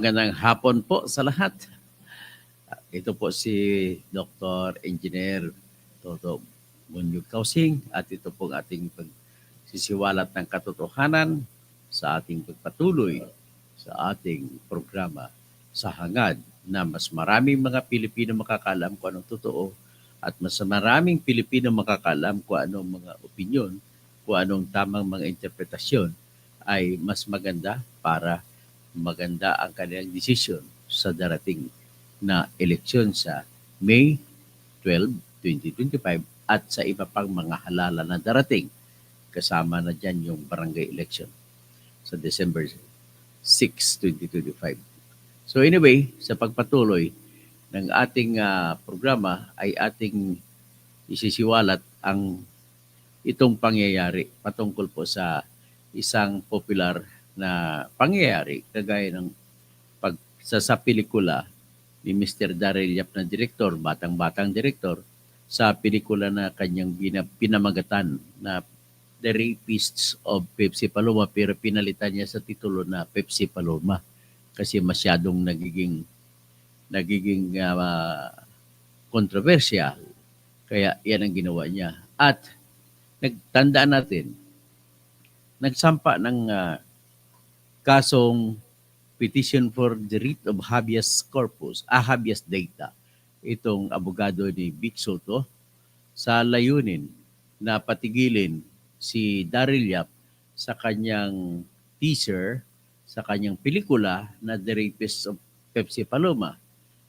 Magandang hapon po sa lahat. Ito po si Dr. Engineer Toto Bunyog Kausing at ito po ang ating pagsisiwalat ng katotohanan sa ating pagpatuloy sa ating programa sa hangad na mas maraming mga Pilipino makakalam kung anong totoo at mas maraming Pilipino makakalam kung anong mga opinyon, kung anong tamang mga interpretasyon ay mas maganda para maganda ang kanilang desisyon sa darating na eleksyon sa May 12, 2025 at sa iba pang mga halalan na darating. Kasama na dyan yung barangay election sa December 6, 2025. So anyway, sa pagpatuloy ng ating programa ay ating isisiwalat ang itong pangyayari patungkol po sa isang popular na pangyayari kagaya ng sa pelikula ni Mr. Daryl Yap na direktor, batang-batang direktor, sa pelikula na kanyang pinamagatan na The Rapists of Pepsi Paloma pero pinalitan niya sa titulo na Pepsi Paloma kasi masyadong nagiging kontrobersyal. Kaya yan ang ginawa niya. At nagtandaan natin, nagsampa ng kasong petition for the writ of habeas corpus, habeas data, itong abogado ni Vic Soto sa layunin na patigilin si Daryl Yap sa kanyang teaser, sa kanyang pelikula na The Rapist of Pepsi Paloma.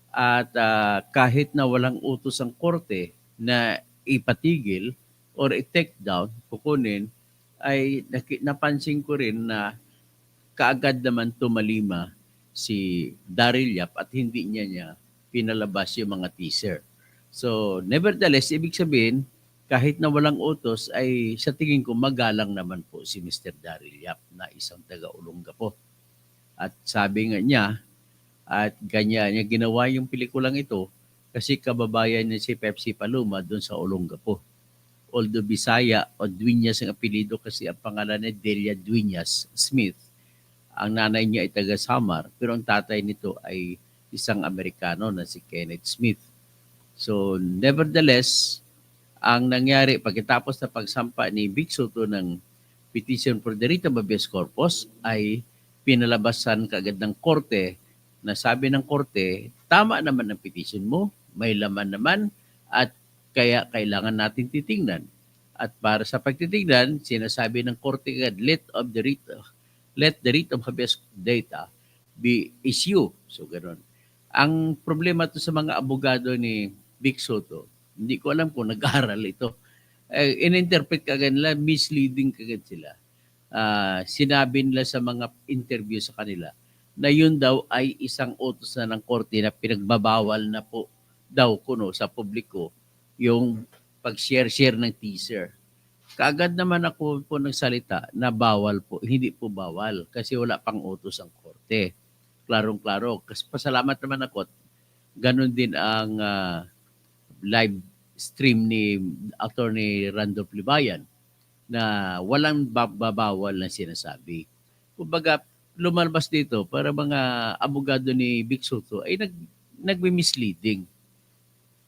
At kahit na walang utos ang korte na ipatigil or i-take down, kukunin, ay napansin ko rin na kaagad naman tumalima si Daryl Yap at hindi niya pinalabas yung mga teaser. So, nevertheless, ibig sabihin, kahit na walang utos, ay sa tingin ko magalang naman po si Mr. Daryl Yap na isang taga-Olongapo. At sabi nga niya, at ganyan niya ginawa yung pelikulang ito kasi kababayan niya si Pepsi Paloma doon sa Olongapo. Although Bisaya o Dueñas ang apelido kasi ang pangalan ni Delia Dueñas Smith. Ang nanay niya ay taga Samar, pero ang tatay nito ay isang Amerikano na si Kenneth Smith. So, nevertheless, ang nangyari pagkatapos na pagsampa ni Vic Soto ng petition for the writ of habeas corpus ay pinalabasan kaagad ng korte na sabi ng korte, tama naman ang petition mo, may laman naman at kaya kailangan natin titingnan. At para sa pagtitingnan, sinasabi ng korte agad, let the writ of habeas data be issue. So, ganoon. Ang problema to sa mga abogado ni Vic Soto, hindi ko alam kung nag-aaral ito. In-interpret kagad nila, misleading kagad sila. Sinabi nila sa mga interview sa kanila na yun daw ay isang utos na ng korte na pinagbabawal na po daw kuno sa publiko yung pag-share ng teaser. Kaagad naman ako po nagsalita na bawal po. Hindi po bawal kasi wala pang utos ang korte. Klarong-klaro. Kasi pasalamat naman ako. Ganon din ang live stream ni Attorney Randolph Libayan na walang babawal na sinasabi. Kumbaga, lumalabas dito para mga abogado ni Vic Soto ay nagmi-misleading.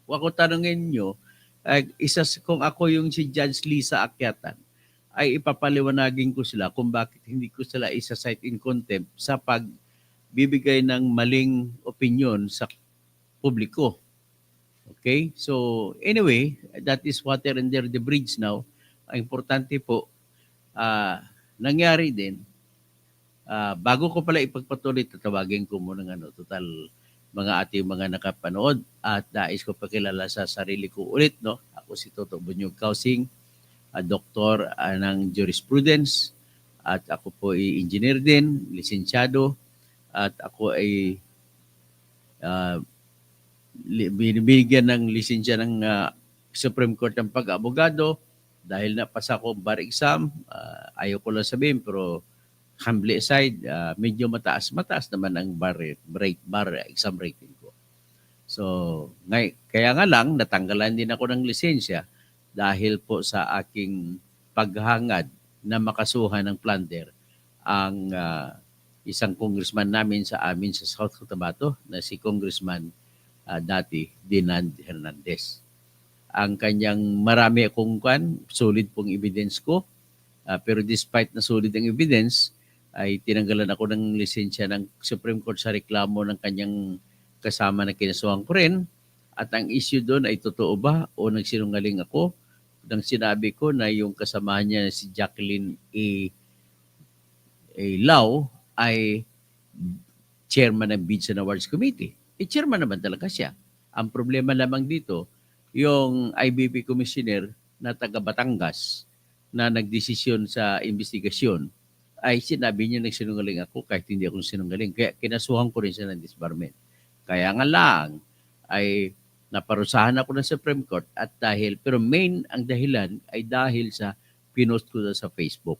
Kung ako tanongin nyo, kung ako yung si Judge Lisa Akyatan, ay ipapaliwanagin ko sila kung bakit hindi ko sila isa-cite in contempt sa pagbibigay ng maling opinion sa publiko. Okay? So, anyway, that is water under the bridge now. Ang importante po, nangyari din, bago ko pala ipagpatuloy, tatawagin ko muna total mga ating mga nakapanood at nais ko pakilala sa sarili ko ulit. No? Ako si Toto Bunyog Kausing, doktor ng jurisprudence at ako po ay engineer din, lisensyado at ako ay binibigyan ng lisensya ng Supreme Court ng pag-abogado dahil napasa ko bar exam. Ayaw ko lang sabihin pero humbly aside, medyo mataas naman ang bar exam rating ko. So, kaya nga lang, natanggalan din ako ng lisensya dahil po sa aking paghangad na makasuhan ng plunder ang isang congressman namin sa amin sa South Cotabato na si Congressman dati Dinan Hernandez. Ang kanyang marami akong solid pong evidence ko, pero despite na solid ang evidence, ay tinanggalan ako ng lisensya ng Supreme Court sa reklamo ng kanyang kasama na kinasuhan ko rin. At ang issue doon ay totoo ba o nagsinungaling ako nang sinabi ko na yung kasama niya si Jacqueline A. Lau ay chairman ng Bids and Awards Committee. Chairman naman talaga siya. Ang problema lamang dito, yung IBP Commissioner na taga Batangas na nagdesisyon sa investigasyon ay sinabi niya nagsinungaling ako kahit hindi ako sinungaling. Kaya kinasuhan ko rin siya ng disbarment. Kaya nga lang ay naparusahan ako ng Supreme Court at pero ang dahilan ay dahil sa pinost ko sa Facebook.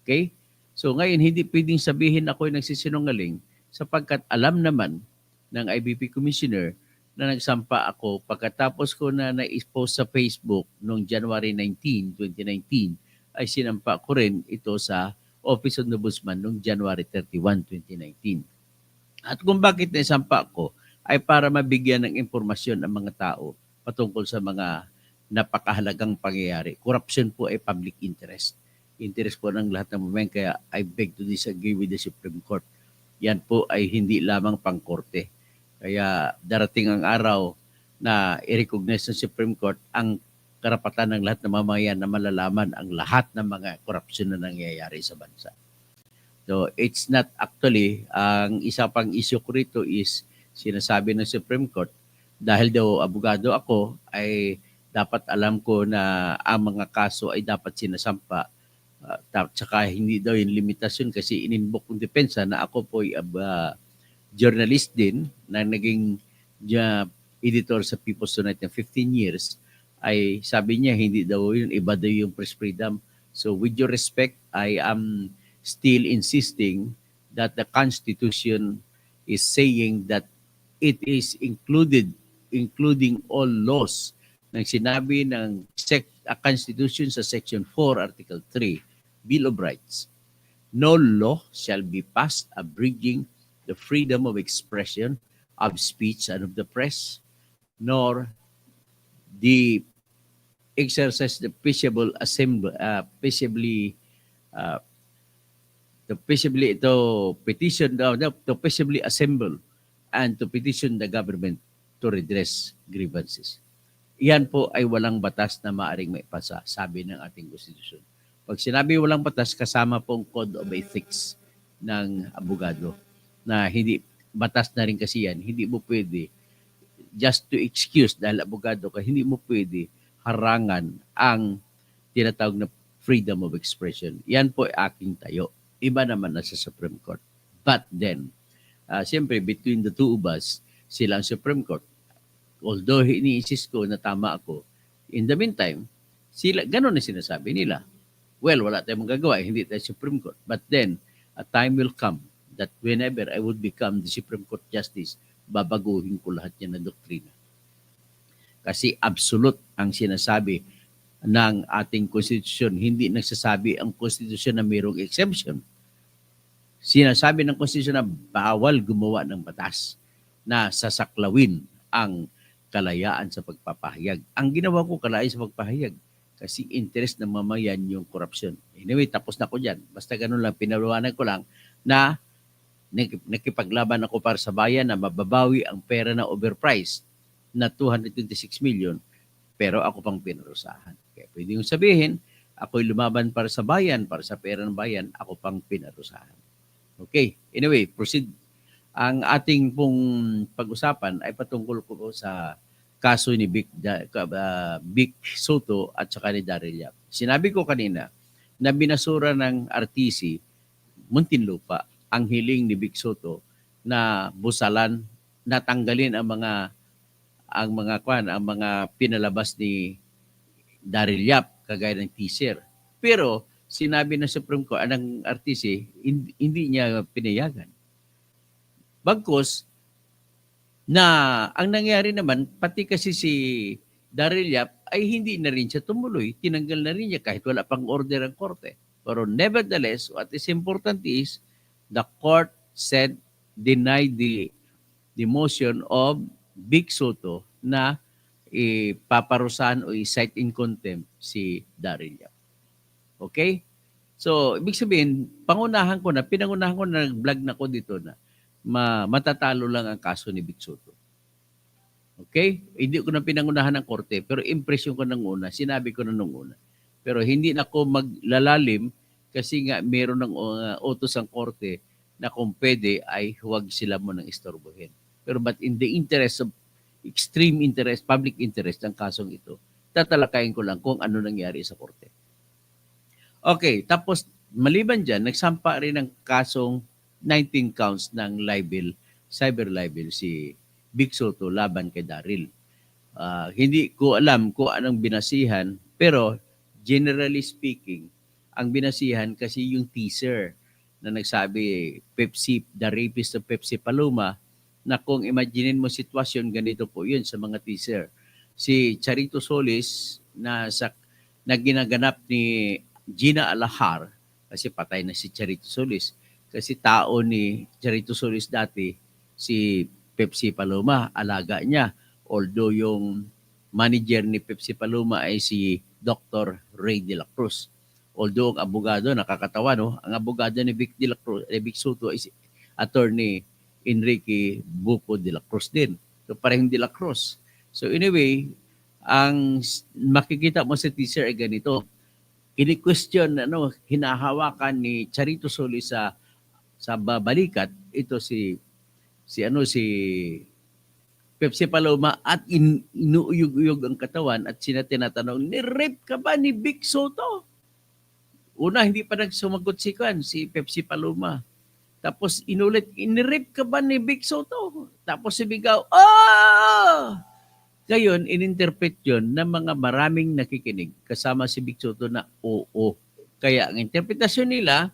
Okay? So ngayon, hindi pwedeng sabihin ako yung nagsisinungaling sapagkat alam naman ng IBP Commissioner na nagsampa ako pagkatapos ko na na-expose sa Facebook noong January 19, 2019 ay sinampa ko rin ito sa Office of the Ombudsman noong January 31, 2019. At kung bakit naisampa ko ay para mabigyan ng impormasyon ang mga tao patungkol sa mga napakahalagang pangyayari. Corruption po ay public interest. Interest po ng lahat ng mga, kaya I beg to disagree with the Supreme Court. Yan po ay hindi lamang pangkorte. Kaya darating ang araw na i-recognize ng Supreme Court ang karapatan ng lahat ng mamamayan na malalaman ang lahat ng mga korupsyon na nangyayari sa bansa. So it's not actually, ang isa pang issue ko rito is sinasabi ng Supreme Court, dahil daw abogado ako, ay dapat alam ko na ang mga kaso ay dapat sinasampa. Tsaka hindi daw yung limitasyon kasi in-invoke kong depensa na ako po ay journalist din na naging editor sa People's Tonight ng 15 years, ay sabi niya hindi daw yun, iba daw yung press freedom. So with your respect, I am still insisting that the Constitution is saying that it is including all laws ng sinabi ng Constitution sa Section 4, Article 3, Bill of Rights. No law shall be passed abridging the freedom of expression, of speech, and of the press, nor the exercise the peaceable assembly, to peaceably assemble and to petition the government to redress grievances. Iyan po ay walang batas na maaring maipasa, sabi ng ating konstitusyon. Pag sinabi walang batas, kasama pong Code of Ethics ng abogado na hindi batas na rin kasi yan, hindi mo pwede just to excuse dahil abogado ka, hindi mo pwede harangan ang tinatawag na freedom of expression. Yan po ay aking tayo. Iba naman na sa Supreme Court. But then, siyempre, between the two of us, sila ang Supreme Court. Although ini-insist ko na tama ako, in the meantime, sila, ganun na sinasabi nila. Well, wala tayong magagawa, hindi tayo Supreme Court. But then, a time will come that whenever I would become the Supreme Court Justice, babaguhin ko lahat yan na doktrina. Kasi absolute ang sinasabi ng ating konstitusyon. Hindi nagsasabi ang konstitusyon na mayroong exemption. Sinasabi ng konstitusyon na bawal gumawa ng batas na sasaklawin ang kalayaan sa pagpapahayag. Ang ginawa ko, kalayaan sa pagpapahayag. Kasi interest ng mamayan yung korupsyon. Anyway, tapos na ko dyan. Basta ganun lang, pinaliwanag ko lang na nakipaglaban ako para sa bayan na mababawi ang pera na overpriced na 226 million, pero ako pang pinarusahan. Kaya pwede yung sabihin, ako'y lumaban para sa bayan, para sa pera ng bayan, ako pang pinarusahan. Okay, anyway, proceed. Ang ating pong pag-usapan ay patungkol po sa kaso ni Vic Soto at saka ni Daryl Yap. Sinabi ko kanina na binasura ng RTC, Muntinlupa, ang hiling ni Vic Soto na busalan, natanggalin ang mga pinalabas ni Daryl Yap kagaya ng teaser. Pero sinabi ng Supreme Court, ng RTC, hindi niya pinayagan. Bagkus na ang nangyari naman, pati kasi si Daryl Yap ay hindi na rin siya tumuloy. Tinanggal na rin niya kahit wala pang order ang korte. Pero nevertheless, what is important is the court said denied the motion of Vic Soto na ipaparusahan o i-cite in contempt si Daryl Yap. Okay? So, ibig sabihin, pinangunahan ko na, nag-vlog na ko dito na matatalo lang ang kaso ni Vic Soto. Okay? Hindi ko na pinangunahan ng korte, pero impression ko nung una, sinabi ko na nung una. Pero hindi na ako maglalalim kasi nga meron ng utos ang korte na kung pwede ay huwag sila mo nang istorbohin. Pero but in the interest of extreme interest, public interest ng kasong ito, tatalakayin ko lang kung ano nangyari sa korte. Okay, tapos maliban dyan, nagsampa rin ng kasong 19 counts ng libel, cyber libel si Vic Soto laban kay Daryl. Hindi ko alam kung anong binasihan, pero generally speaking, ang binasihan kasi yung teaser na nagsabi, Pepsi, the rapist of Pepsi Paloma, na kung imaginin mo sitwasyon, ganito po yun sa mga teaser. Si Charito Solis na ginaganap ni Gina Alahar, kasi patay na si Charito Solis, kasi tao ni Charito Solis dati, si Pepsi Paloma, alaga niya. Although yung manager ni Pepsi Paloma ay si Dr. Ray de la Cruz. Although ang abogado, nakakatawa, no? Ang abogado ni Vic Soto ay si Attorney Enrique Buco de la Cruz din. So parehong de la Cruz. So anyway, ang makikita mo sa teaser ay ganito. Ini-question, hinahawakan ni Charito Solis sa balikat, ito si Pepsi Paloma at inuuyog-uyog ang katawan at tinatanong, ni-rape ka ba ni Vic Soto? Una, hindi pa nagsumagot si Pepsi Paloma. Tapos inulit, ni-rape ka ba ni Vic Soto? Tapos sibigaw, oh! Ngayon, ininterpret yun ng mga maraming nakikinig kasama si Vic Soto na oo. Kaya ang interpretasyon nila,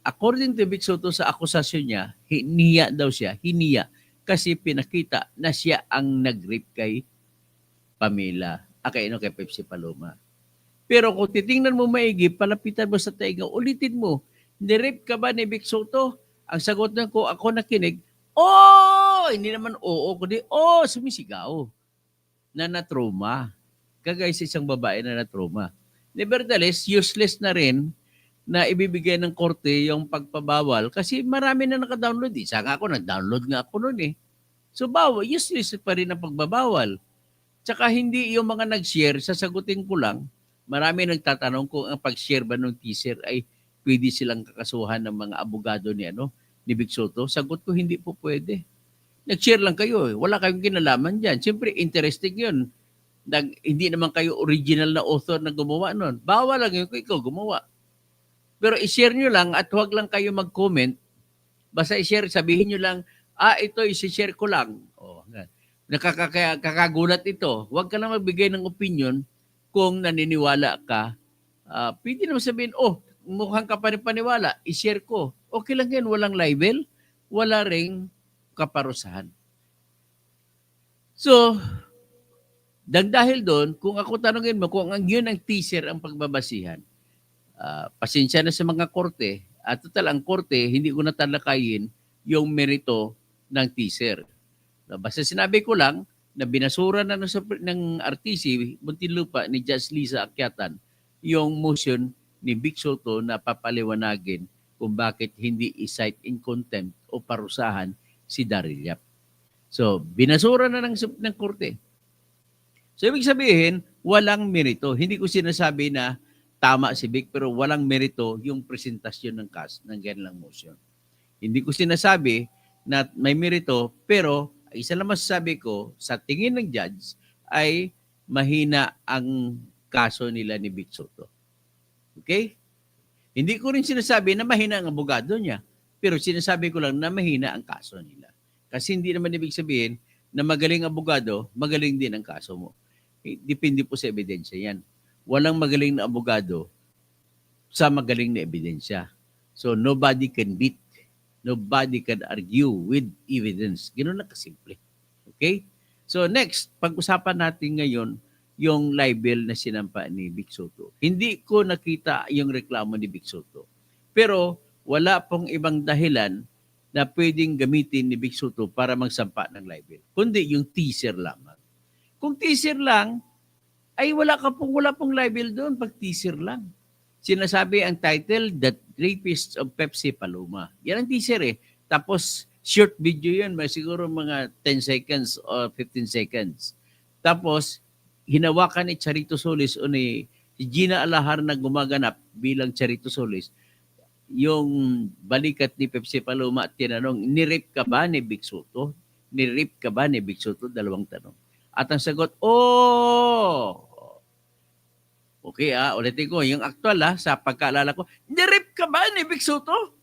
according to Vic Soto sa akusasyon niya, hiniya daw siya, kasi pinakita na siya ang nag-rape kay Pamela, kay Pepsi Paloma. Pero kung titingnan mo maigi, palapitan mo sa taiga, ulitin mo, ni-rape ka ba ni Vic Soto? Ang sagot na ko, ako nakinig, oh! Hindi naman oo, kundi sumisigaw na na-trauma. Kagaya sa isang babae na na-trauma. Nevertheless, useless na rin na ibibigay ng korte yung pagpabawal kasi marami na naka-download. Isa nga ako, nag-download nga ako noon eh. So useless pa rin ang pagbabawal. Tsaka hindi yung mga nag-share, sasagutin ko lang, marami nagtatanong kung ang pag-share ba ng teaser ay pwede silang kakasuhan ng mga abogado ni Vic Soto. Sagot ko, hindi po pwede. Nag-share lang kayo. Wala kayong kinalaman dyan. Siyempre, interesting yun. Hindi naman kayo original na author na gumawa nun. Bawal lang yun kung ikaw gumawa. Pero i-share nyo lang at huwag lang kayo mag-comment. Basta i-share, sabihin nyo lang, ito i-share ko lang. Nakakagulat ito. Huwag ka lang magbigay ng opinion kung naniniwala ka. Pwede naman sabihin, mukhang ka pa rin paniwala, i-share ko. Okay lang yan, walang libel, wala ring kaparusahan. So, dahil doon, kung ako tanongin mo, kung yun ang teaser ang pagbabasihan, pasensya na sa mga korte, at total ang korte, hindi ko natalakayin yung merito ng teaser. Basta sinabi ko lang na binasura na ng RTC, Muntinlupa, ni Judge Liza Akyatan, yung motion ni Vic Soto na papaliwanagin kung bakit hindi i-cite in contempt o parusahan si Daryl Yap. So, binasura na ng korte. So, ibig sabihin, walang merito. Hindi ko sinasabi na tama si Vic, pero walang merito yung presentasyon ng ng kanilang motion. Hindi ko sinasabi na may merito, pero isa lang masasabi ko, sa tingin ng judge, ay mahina ang kaso nila ni Vic Soto. Okay? Hindi ko rin sinasabi na mahina ang abogado niya, pero sinasabi ko lang na mahina ang kaso nila. Kasi hindi naman ibig sabihin na magaling abogado, magaling din ang kaso mo. Depende po sa ebidensya yan. Walang magaling na abogado sa magaling na ebidensya. So nobody can beat, nobody can argue with evidence. Ganoon lang kasimple. Okay? So next, pag-usapan natin ngayon yung libel na sinampa ni Vic Soto. Hindi ko nakita yung reklamo ni Vic Soto. Pero wala pong ibang dahilan na pwedeng gamitin ni Vic Soto para magsampa ng libel, kundi yung teaser lamang. Kung teaser lang, ay wala pong libel doon pag teaser lang. Sinasabi ang title, The Rapists of Pepsi Paloma. Yan ang teaser eh. Tapos, short video yun, may siguro mga 10 seconds or 15 seconds. Tapos, hinawakan ni Charito Solis o ni Gina Alahar na gumaganap bilang Charito Solis, yung balikat ni Pepsi Paloma at tinanong, nirip ka ba ni Vic Soto? Nirip ka ba ni Vic Soto? Dalawang tanong. At ang sagot, oh! Okay ulitin ko, yung actual sa pagkaalala ko, nirip ka ba ni Vic Soto?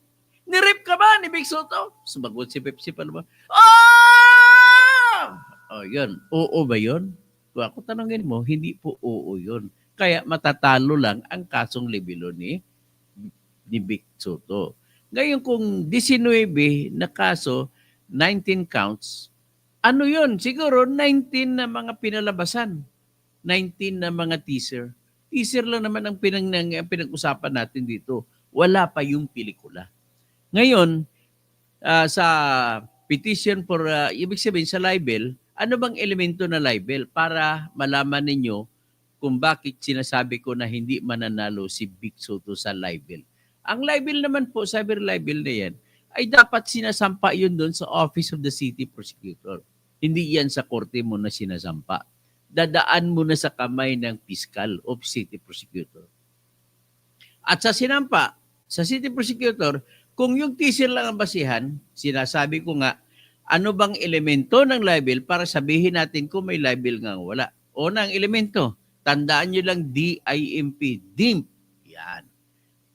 Nirip ka ba ni Vic Soto? Sumagot si Pepsi Paloma, oh! Oh, yun. Oo ba yun? Kung ako tanongin mo, hindi po oo yun. Kaya matatalo lang ang kasong libelo ni Vic Soto. Ngayon kung 19 na kaso, 19 counts, ano yun? Siguro 19 na mga pinalabasan. 19 na mga teaser. Teaser lang naman ang pinag-usapan natin dito. Wala pa yung pelikula. Ngayon, sa petition for, ibig sabihin sa libel, ano bang elemento na libel para malaman ninyo kung bakit sinasabi ko na hindi mananalo si Vic Soto sa libel. Ang libel naman po, cyber libel na yan, ay dapat sinasampa yun doon sa Office of the City Prosecutor. Hindi yan sa korte mo na sinasampa. Dadaan mo na sa kamay ng Fiscal of City Prosecutor. At sa sinampa, sa City Prosecutor, kung yung teaser lang ang basihan, sinasabi ko nga, ano bang elemento ng libel para sabihin natin kung may libel nga wala. Unang elemento, tandaan nyo lang DIMP, DIMP. Yan.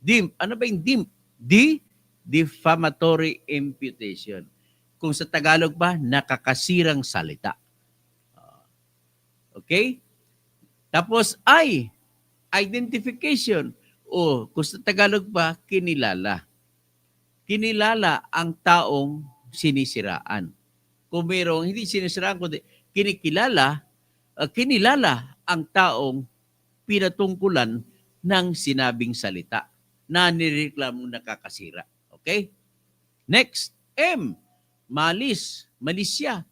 DIMP. Ano ba yung DIMP? Defamatory imputation. Kung sa Tagalog ba, nakakasirang salita. Okay? Tapos I, identification. O kung sa Tagalog pa, kinilala. Kinilala ang taong sinisiraan. Kung mayroong hindi sinisiraan, kundi kinilala ang taong pinatungkulan ng sinabing salita na nireklamong nakakasira. Okay? Next, M, malis, malisya.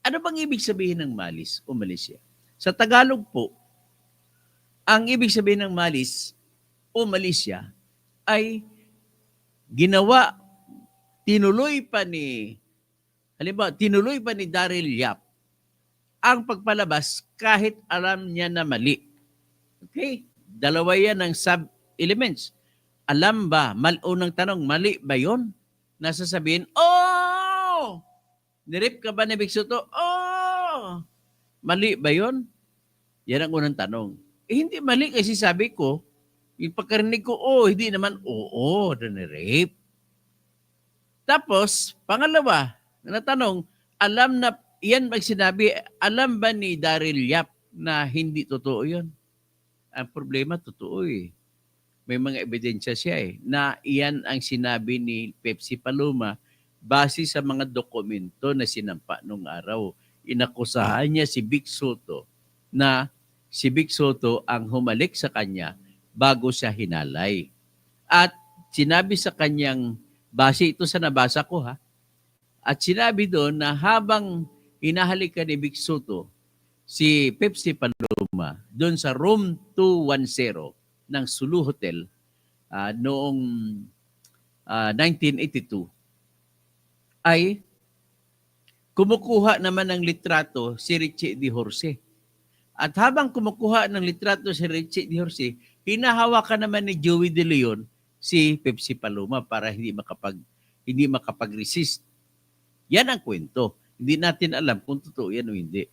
Ano bang ibig sabihin ng malis o malisya? Sa Tagalog po, ang ibig sabihin ng malis o malisya ay ginawa, tinuloy pa ni Daryl Yap ang pagpalabas kahit alam niya na mali. Okay? Dalawa yan ang sub-elements. Alam ba, unang tanong, mali ba yun? Nasasabihin, oh! Nirip ka ba ni Vic Soto? Oh! Mali ba yun? Yan ang unang tanong. Hindi mali kasi sabi ko, yung pagkarinig ko, hindi naman, oo, nirip. Tapos, pangalawa, na tanong, alam na, yan pag sinabi, alam ba ni Daryl Yap na hindi totoo yun? Ang problema, totoo eh. May mga ebidensya siya na iyan ang sinabi ni Pepsi Paloma base sa mga dokumento na sinampa nung araw. Inakusahan niya si Vic Soto na si Vic Soto ang humalik sa kanya bago siya hinalay. At sinabi sa kanyang, base ito sa nabasa ko at sinabi doon na habang hinahalikan ni Vic Soto si Pepsi Paloma doon sa room 210 ng Sulu Hotel noong 1982 ay kumukuha naman ng litrato si Richie Di Jorge. At habang kumukuha ng litrato si Richie Di Jorge, hinahawakan naman ni Joey De Leon si Pepsi Paloma para hindi makapag-resist. Yan ang kwento. Hindi natin alam kung totoo yan o hindi.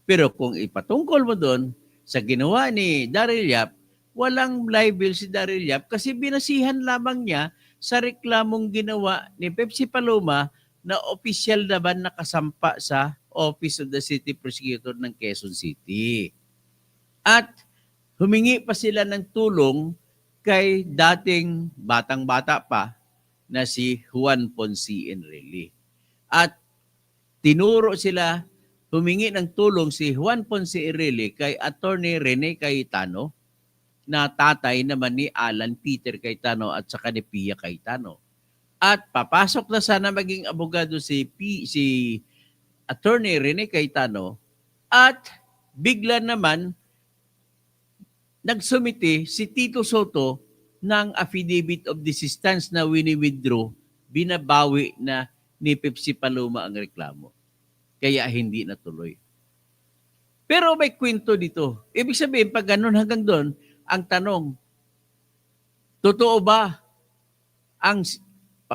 Pero kung ipatungkol mo doon sa ginawa ni Daryl Yap, walang libel si Daryl Yap kasi binasihan lamang niya sa reklamong ginawa ni Pepsi Paloma na opisyal naman nakasampa sa Office of the City Prosecutor ng Quezon City. At humingi pa sila ng tulong kay dating batang-bata pa na si Juan Ponce Enrile. At tinuro sila, humingi ng tulong si Juan Ponce Enrile kay Attorney Rene Cayetano na tatay naman ni Alan Peter Cayetano at saka ni Pia Cayetano. at papasok na sana maging abogado si Attorney Rene Cayetano at bigla naman nagsumite si Tito Soto ng affidavit of desistance na wini-withdraw, binabawi na ni Pepsi Paloma ang reklamo. Kaya hindi natuloy. Pero may kwento dito. Ibig sabihin, pag ganun hanggang doon, ang tanong, totoo ba ang,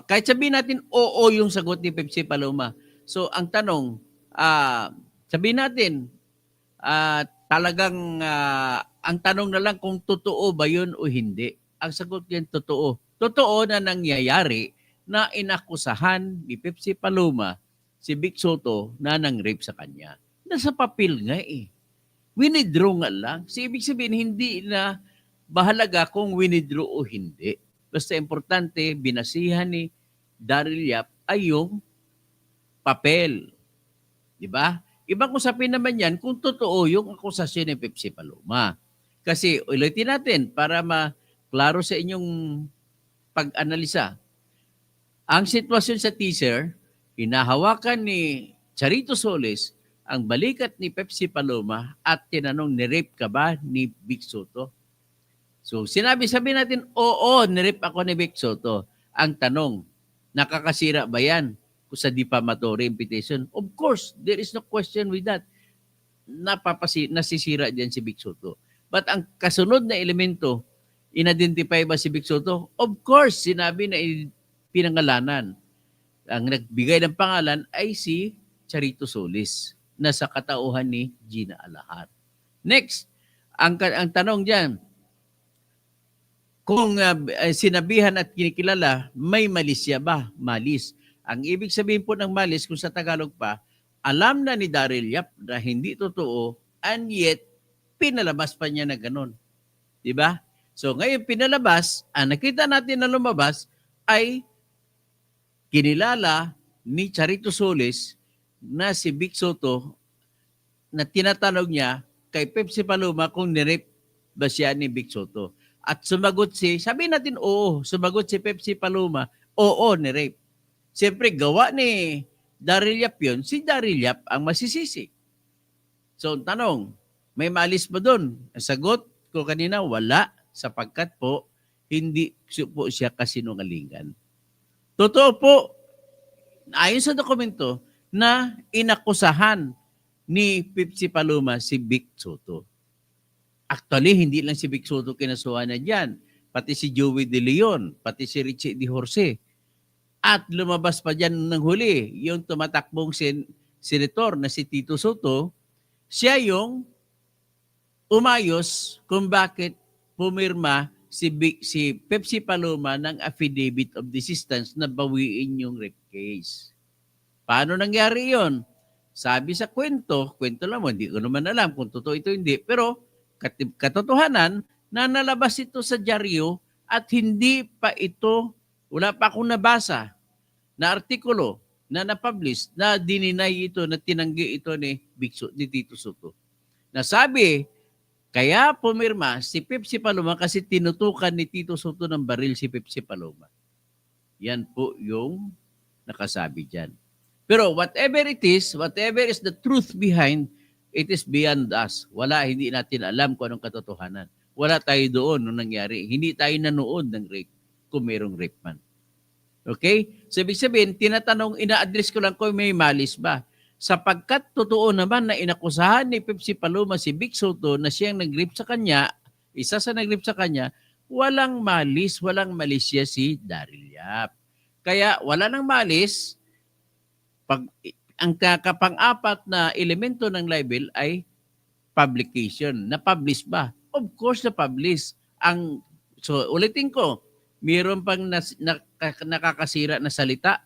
kahit sabihin natin, oo yung sagot ni Pepsi Paloma. So, ang tanong, sabihin natin, talagang, ang tanong na lang kung totoo ba yun o hindi. Ang sagot yan, totoo. Totoo na nangyayari na inakusahan ni Pepsi Paloma si Vic Soto na nang-rape sa kanya. Nasa papel nga eh. Winidraw nga lang. So, ibig sabihin, hindi na bahalaga kung winidraw o hindi. Basta importante, binasihan ni Daryl Yap ay yung papel. Diba? Ibang usapin naman yan kung totoo yung akusasyon ni Pepsi Paloma. Kasi ulitin natin para maklaro sa inyong pag-analisa. Ang sitwasyon sa teaser, hinahawakan ni Charito Solis ang balikat ni Pepsi Paloma at tinanong, ni-rape ka ba ni Vic Soto? So sabi natin, oo, ni-rape ako ni Vic Soto. Ang tanong, nakakasira ba yan kung sa defamatory imputation? Of course, there is no question with that. Nasisira dyan si Vic Soto. But ang kasunod na elemento, in-identify ba si Vic Soto? Of course, sinabi na pinangalanan. Ang nagbigay ng pangalan ay si Charito Solis na sa katauhan ni Gina Alahat. Next, ang tanong diyan, kung sinabihan at kinikilala, may malisya ba? Malis. Ang ibig sabihin po ng malis, kung sa Tagalog pa, alam na ni Daryl Yap na hindi totoo, and yet, pinalabas pa niya na ganun. Diba? So ngayon pinalabas, nakita natin na lumabas, ay kinilala ni Charito Solis na si Vic Soto na tinatanong niya kay Pepsi Paloma kung nirape ba siya ni Vic Soto. At sumagot sabi natin oo, sumagot si Pepsi Paloma, oo, nirape. Siyempre, gawa ni Daryl Yap yun, si Daryl Yap ang masisisi. So, tanong, may maalis ba doon? Ang sagot ko kanina, wala, sapagkat po, hindi po siya kasinungalingan. Totoo po, ayon sa dokumento, na inakusahan ni Pepsi Paloma si Vic Soto. Actually, hindi lang si Vic Soto kinasuhan na dyan. Pati si Joey De Leon, pati si Richie De Jorge. At lumabas pa dyan ng huli, yung tumatakbong senator na si Tito Soto, siya yung umayos kung bakit pumirma si Pepsi Paloma ng affidavit of desistance na bawiin yung rape case. Paano nangyari yon? Sabi sa kwento lang mo, hindi ko naman alam kung totoo ito hindi, pero katotohanan na nalabas ito sa dyaryo at hindi pa ito, wala pa akong nabasa na artikulo na na-publish na dininay ito, na tinanggi ito ni Tito Soto. Nasabi, kaya pumirma si Pepsi Paloma kasi tinutukan ni Tito Soto ng baril si Pepsi Paloma. Yan po yung nakasabi dyan. Pero whatever it is, whatever is the truth behind, it is beyond us. Wala, hindi natin alam kung anong katotohanan. Wala tayo doon nung nangyari. Hindi tayo nanood ng rape kung mayroong rape man. Okay? So, ibig sabihin, tinatanong, ina-address ko lang kung may malis ba. Sapagkat totoo naman na inakusahan ni Pepsi Paloma si Vic Soto na siyang nag-rape sa kanya, isa sa nag-rape sa kanya, walang malis, walang malisya si Daryl Yap. Kaya wala nang malis. Ang kapang-apat na elemento ng libel ay publication. Na-publish ba? Of course, na-publish. So, ulitin ko, mayroon pang nakakasira na salita.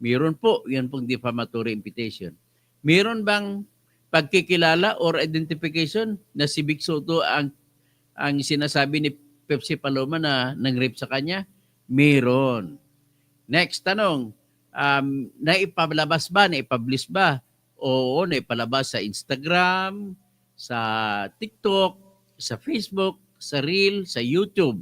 Mayroon po, yan pong defamatory imputation. Mayroon bang pagkikilala or identification na si Vic Soto ang sinasabi ni Pepsi Paloma na nang-rape sa kanya? Mayroon. Next, tanong, naipalabas ba, naipublish ba? Oo, naipalabas sa Instagram, sa TikTok, sa Facebook, sa Reel, sa YouTube.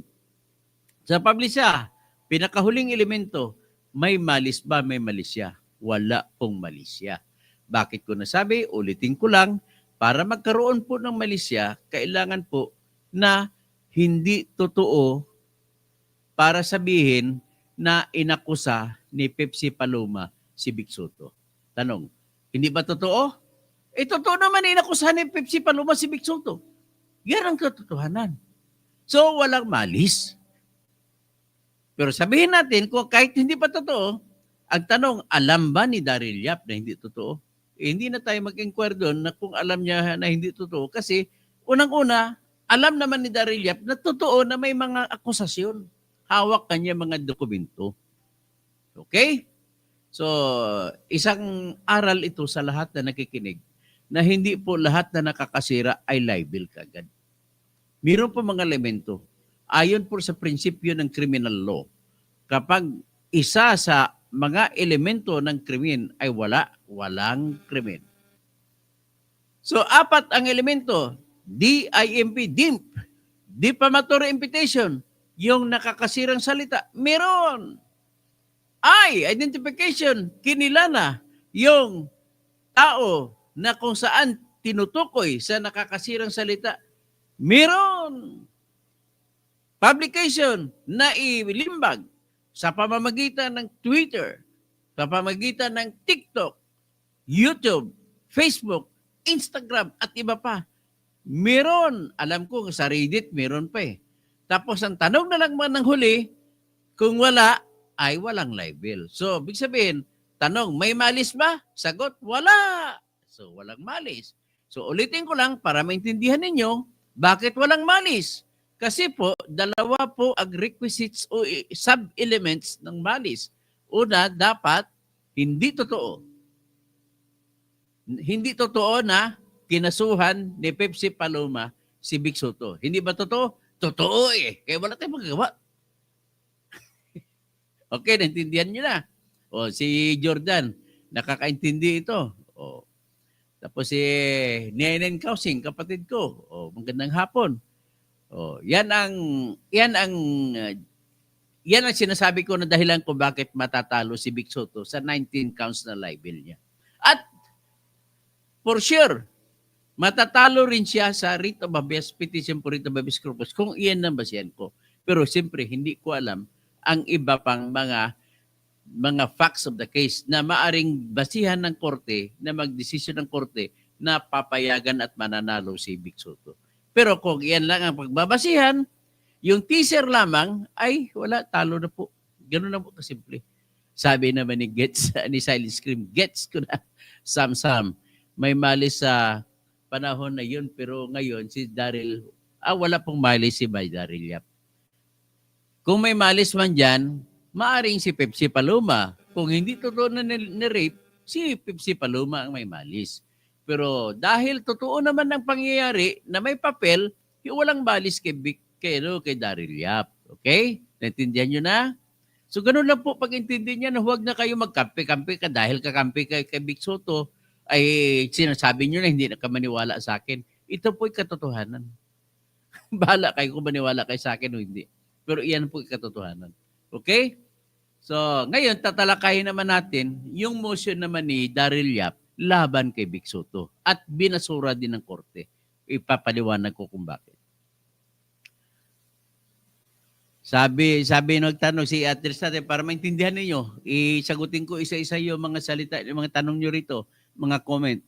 Sa publisha, pinakahuling elemento, may malis ba? May malisya. Wala pong malisya. Bakit ko nasabi? Ulitin ko lang, para magkaroon po ng malisya, kailangan po na hindi totoo para sabihin na inakusa ni Pepsi Paloma si Vic Soto. Tanong, hindi ba totoo? Totoo naman inakusa ni Pepsi Paloma si Vic Soto. Yan ang katotohanan. So, walang malis. Pero sabihin natin, kung kahit hindi pa totoo, ang tanong, alam ba ni Daryl Yap na hindi totoo? Hindi na tayo mag-inquire doon na kung alam niya na hindi totoo. Kasi, unang-una, alam naman ni Daryl Yap na totoo na may mga akusasyon. Hawak kanya mga dokumento. Okay? So, isang aral ito sa lahat na nakikinig na hindi po lahat na nakakasira ay libel kagad. Mayroon po mga elemento. Ayon po sa prinsipyo ng criminal law, kapag isa sa mga elemento ng krimen ay walang krimen. So, 4 ang elemento. DIMP, DIMP, defamatory imputation, yung nakakasirang salita, meron. Identification, kinilala yung tao na kung saan tinutukoy sa nakakasirang salita, meron. Publication na ilimbag sa pamamagitan ng Twitter, sa pamamagitan ng TikTok, YouTube, Facebook, Instagram at iba pa. Meron. Alam ko sa Reddit meron pa eh. Tapos ang tanong na lang man ng huli, kung wala, ay walang libel. So, big sabihin, tanong, may malis ba? Sagot, wala. So, walang malis. So, ulitin ko lang para maintindihan ninyo, bakit walang malis? Kasi po, dalawa po ang requisites o sub-elements ng malis. Una, dapat hindi totoo. Hindi totoo na kinasuhan ni Pepsi Paloma si Vic Soto. Hindi ba totoo? Totoo eh. Kaya wala tayong magagawa. Okay, naintindihan nyo na. O, si Jordan, nakakaintindi ito. O, tapos si Nenen Kausing, kapatid ko. O, magandang hapon. Oh, yan ang sinasabi ko na dahilan kung bakit matatalo si Vic Soto sa 19 counts na libel niya. At for sure, matatalo rin siya sa writ of habeas petition for writ of habeas corpus kung iyan ang basihan ko. Pero siyempre, hindi ko alam ang iba pang mga facts of the case na maaring basihan ng korte, na magdesisyon ng korte na papayagan at mananalo si Vic Soto. Pero kung yan lang ang pagbabasihan, yung teaser lamang, ay wala, talo na po. Ganun na po kasimple. Sabi naman ni Gets, ni Silent Scream, Gets ko na, Sam, may malis sa panahon na yun, pero ngayon si Daryl, wala pong malis si Daryl Yap. Kung may malis man dyan, maaring si Pepsi Paloma. Kung hindi totoo na ni-rape, si Pepsi Paloma ang may malis. Pero dahil totoo naman ang pangyayari na may papel, walang balis kay Daryl Yap. Okay? Naintindihan nyo na? So ganun lang po pag-intindi niya na huwag na kayo magkampi-kampi ka dahil kakampi kay Vic Soto ay sinasabi nyo na hindi na ka maniwala sa akin. Ito po'y katotohanan. Bahala kayo kung maniwala kayo sa akin o hindi. Pero iyan po'y katotohanan. Okay? So ngayon tatalakayin naman natin yung motion naman ni Daryl Yap laban kay Vic Soto. At binasura din ng korte. Ipapaliwanag ko kung bakit. Sabi nagtanong si Atris natin para maintindihan ninyo, isagutin ko isa-isa yung mga salita, yung mga tanong nyo rito, mga comment.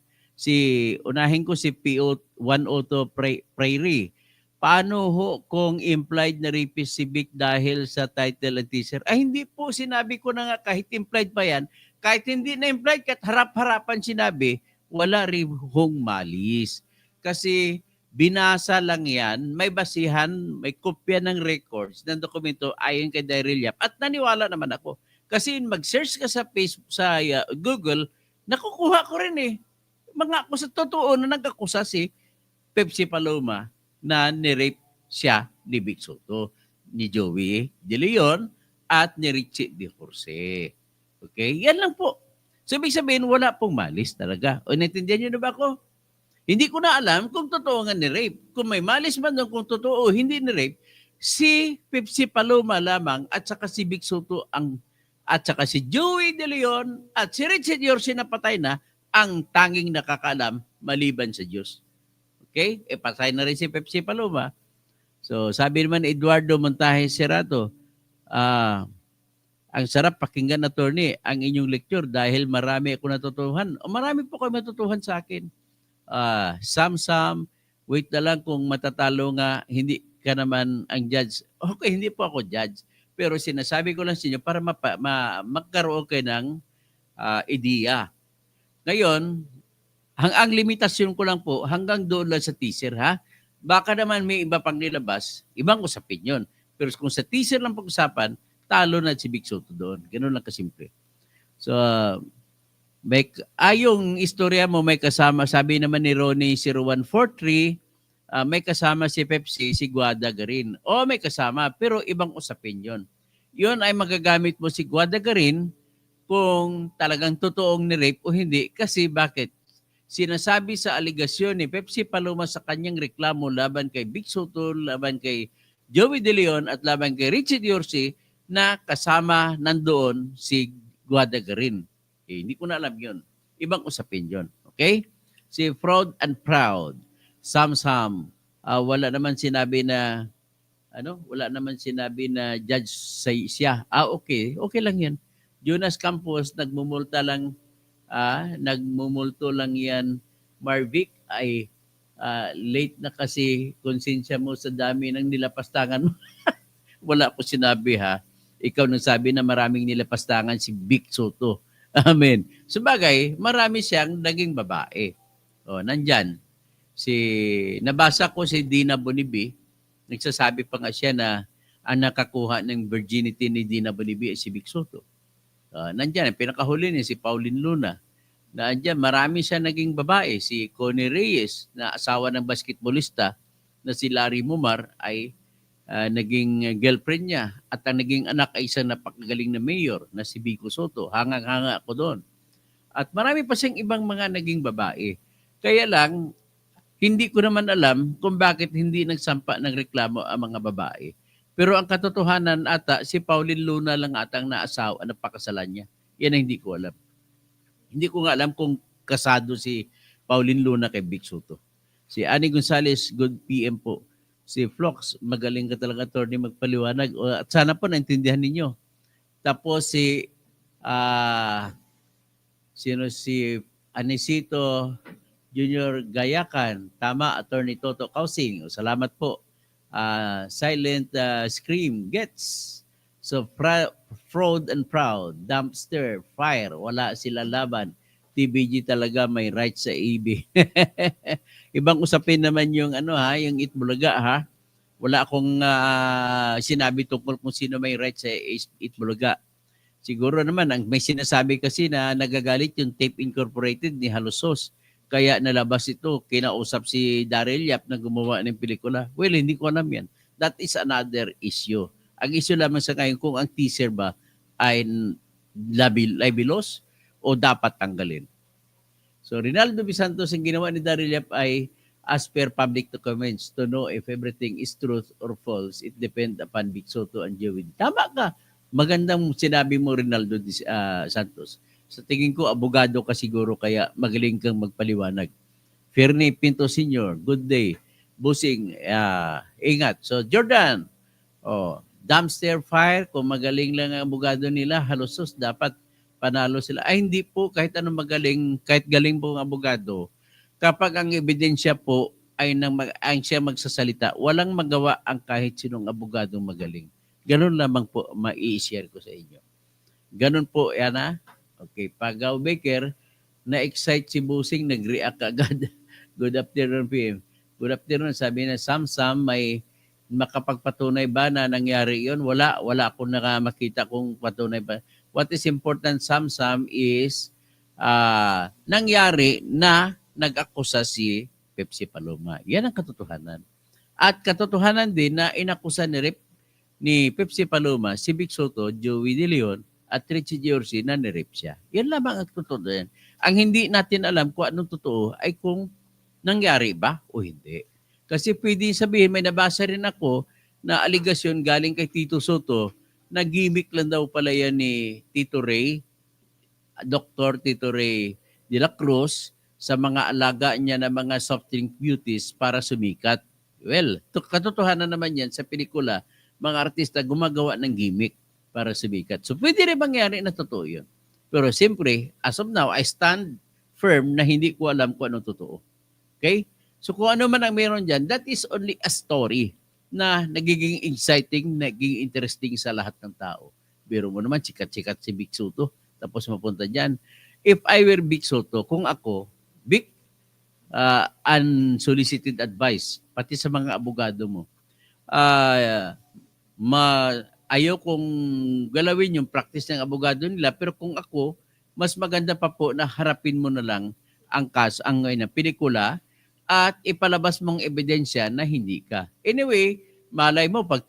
Unahin ko si PO102 Prairie. Paano ho kung implied na rapist si Vic dahil sa title at teaser? Hindi po, sinabi ko na nga kahit implied pa yan, kahit hindi na implied, kahit harap-harapan sinabi, wala rin hong malis. Kasi binasa lang yan, may basihan, may kopya ng records ng dokumento ayon kay Daryl Yap. At naniwala naman ako. Kasi mag-search ka sa Facebook, sa Google, nakukuha ko rin eh. Mga akusa, totoo na nag-akusa si Pepsi Paloma na ni-rape siya ni Vic Soto, ni Joey De Leon at ni Richie De Jose. Okay? Yan lang po. So, ibig sabihin, wala pong malis talaga. O, naintindihan niyo na ba ako? Hindi ko na alam kung totoo nga ni-rape. Kung may malis man doon, kung totoo o hindi ni-rape, si Pepsi Paloma lamang at saka si Vic Soto ang at saka si Joey De Leon at si Richard Yorsi na patay na, ang tanging nakakaalam maliban sa Diyos. Okay? Patay na rin si Pepsi Paloma. So sabi naman ni Eduardo Montaje Serrato, ang sarap pakinggan, attorney, ang inyong lecture dahil marami ako natutuhan. O marami po kayo matutuhan sa akin. Sam, wait na lang kung matatalo nga, hindi ka naman ang judge. Okay, hindi po ako judge. Pero sinasabi ko lang sa inyo para magkaroon kayo ng ideya. Ngayon, ang limitasyon ko lang po, hanggang doon lang sa teaser, ha? Baka naman may iba pang nilabas, ibang usapin yun. Pero kung sa teaser lang pag-usapan, talo na si Vic Soto doon. Ganun lang kasimple. So, yung istorya mo may kasama, sabi naman ni Ronnie 0143, may kasama si Pepsi, si Guada Garin. O may kasama, pero ibang usapin yon. Yun ay magagamit mo si Guada Garin kung talagang totoong ni-rape o hindi. Kasi bakit? Sinasabi sa aligasyon ni Pepsi Paloma sa kanyang reklamo laban kay Vic Soto, laban kay Joey De Leon at laban kay Richard Yorsi na kasama nandoon si Guada Garin. Hindi ko na alam yun. Ibang usapin yun. Okay? Si Fraud and Proud. Sam. Wala naman sinabi na judge siya. Okay. Okay lang yan. Jonas Campos, nagmumulto lang yan. Marvic ay late na kasi konsensya mo sa dami ng nilapastangan mo. Wala po sinabi, ha. Ikaw nang sabi na maraming nilapastangan si Vic Soto. Amen. Sabagay, marami siyang naging babae. Nandyan. Nabasa ko si Dina Bonibi, nagsasabi pa nga siya na ang nakakuha ng virginity ni Dina Bonibi ay si Vic Soto. Nandyan, pinakahuli niya si Pauline Luna. Nandyan, marami siya naging babae. Si Connie Reyes, na asawa ng basketballista na si Larry Mumar, ay naging girlfriend niya. At ang naging anak ay isang napakagaling na mayor na si Vico Soto. Hangang-hanga ako doon. At marami pa siyang ibang mga naging babae. Kaya lang, hindi ko naman alam kung bakit hindi nagsampa ng reklamo ang mga babae. Pero ang katotohanan ata, si Pauline Luna lang atang naasawa, napakasalan niya. Yan ang hindi ko alam. Hindi ko nga alam kung kasado si Pauline Luna kay Vic Soto. Si Annie Gonzalez, good PM po. Si Flox, magaling ka talaga, attorney, magpaliwanag. At sana po naintindihan ninyo. Tapos si Anisito Junior Gayakan, tama, Attorney Toto Kausing. Salamat po. Silent Scream gets. So Fraud and Proud, Dumpster Fire, wala sila laban. TBG talaga may right sa EB. Ibang usapin naman yung yung Itbulaga, ha. Wala akong sinabi tungkol kung sino may right sa Itbulaga. Siguro naman may sinasabi kasi na nagagalit yung Tape Incorporated ni Halusos. Kaya nalabas ito, kinausap si Daryl Yap na gumawa ng pelikula. Well, hindi ko alam yan. That is another issue. Ang issue lamang sa ngayon kung ang teaser ba ay libelous o dapat tanggalin. So, Rinaldo Bisantos, ang ginawa ni Daryl Yap ay as per public documents to know if everything is truth or false. It depends upon Vic Soto and Joey. Tama ka. Magandang sinabi mo, Rinaldo Santos. Sa tingin ko, abogado ka siguro kaya magaling kang magpaliwanag. Fernie Pinto Sr., good day. Busing, ingat. So, Jordan, dumpster fire, kung magaling lang ang abogado nila, halusos, dapat panalo sila. Ay, hindi po, kahit anong magaling, kahit galing po ang abogado, kapag ang ebidensya po ay ang siya magsasalita, walang magawa ang kahit sinong abogadong magaling. Ganun lamang po, mai-share ko sa inyo. Ganun po, yan ha. Okay, Pagaw Baker, na-excite si Busing, nag-react agad. Good afternoon, PM. Good afternoon, sabi na Sam, may makapagpatunay ba na nangyari yon? Wala akong makita kung patunay ba. What is important, Sam, is nangyari na nag-akusa si Pepsi Paloma. Yan ang katotohanan. At katotohanan din na inakusa ni Pepsi Paloma, si Vic Soto, Joey De Leon, at Richie Yorsi na ni-rape siya. Yan lamang ang totoo yan. Ang hindi natin alam kung anong totoo ay kung nangyari ba o hindi. Kasi pwede sabihin, may nabasa rin ako na aligasyon galing kay Tito Soto nagimik lang daw pala yan ni Tito Ray, Dr. Tito Ray de la Cruz, sa mga alaga niya na mga soft drink beauties para sumikat. Well, katotohanan naman yan sa pelikula, mga artista gumagawa ng gimmick para sumikat. So pwede rin mangyari na totoo yun. Pero siyempre, as of now, I stand firm na hindi ko alam kung anong totoo. Okay? So kung ano man ang meron dyan, that is only a story na nagiging exciting, nagiging interesting sa lahat ng tao. Biro mo naman, sikat-sikat si Vic Soto, tapos mapunta dyan. If I were Vic Soto, kung ako, Vic, unsolicited advice, pati sa mga abogado mo, ayaw kong galawin yung practice ng abogado nila, pero kung ako, mas maganda pa po na harapin mo na lang ang kaso, ang pelikula, at ipalabas mong ebidensya na hindi ka. Anyway, malay mo, pag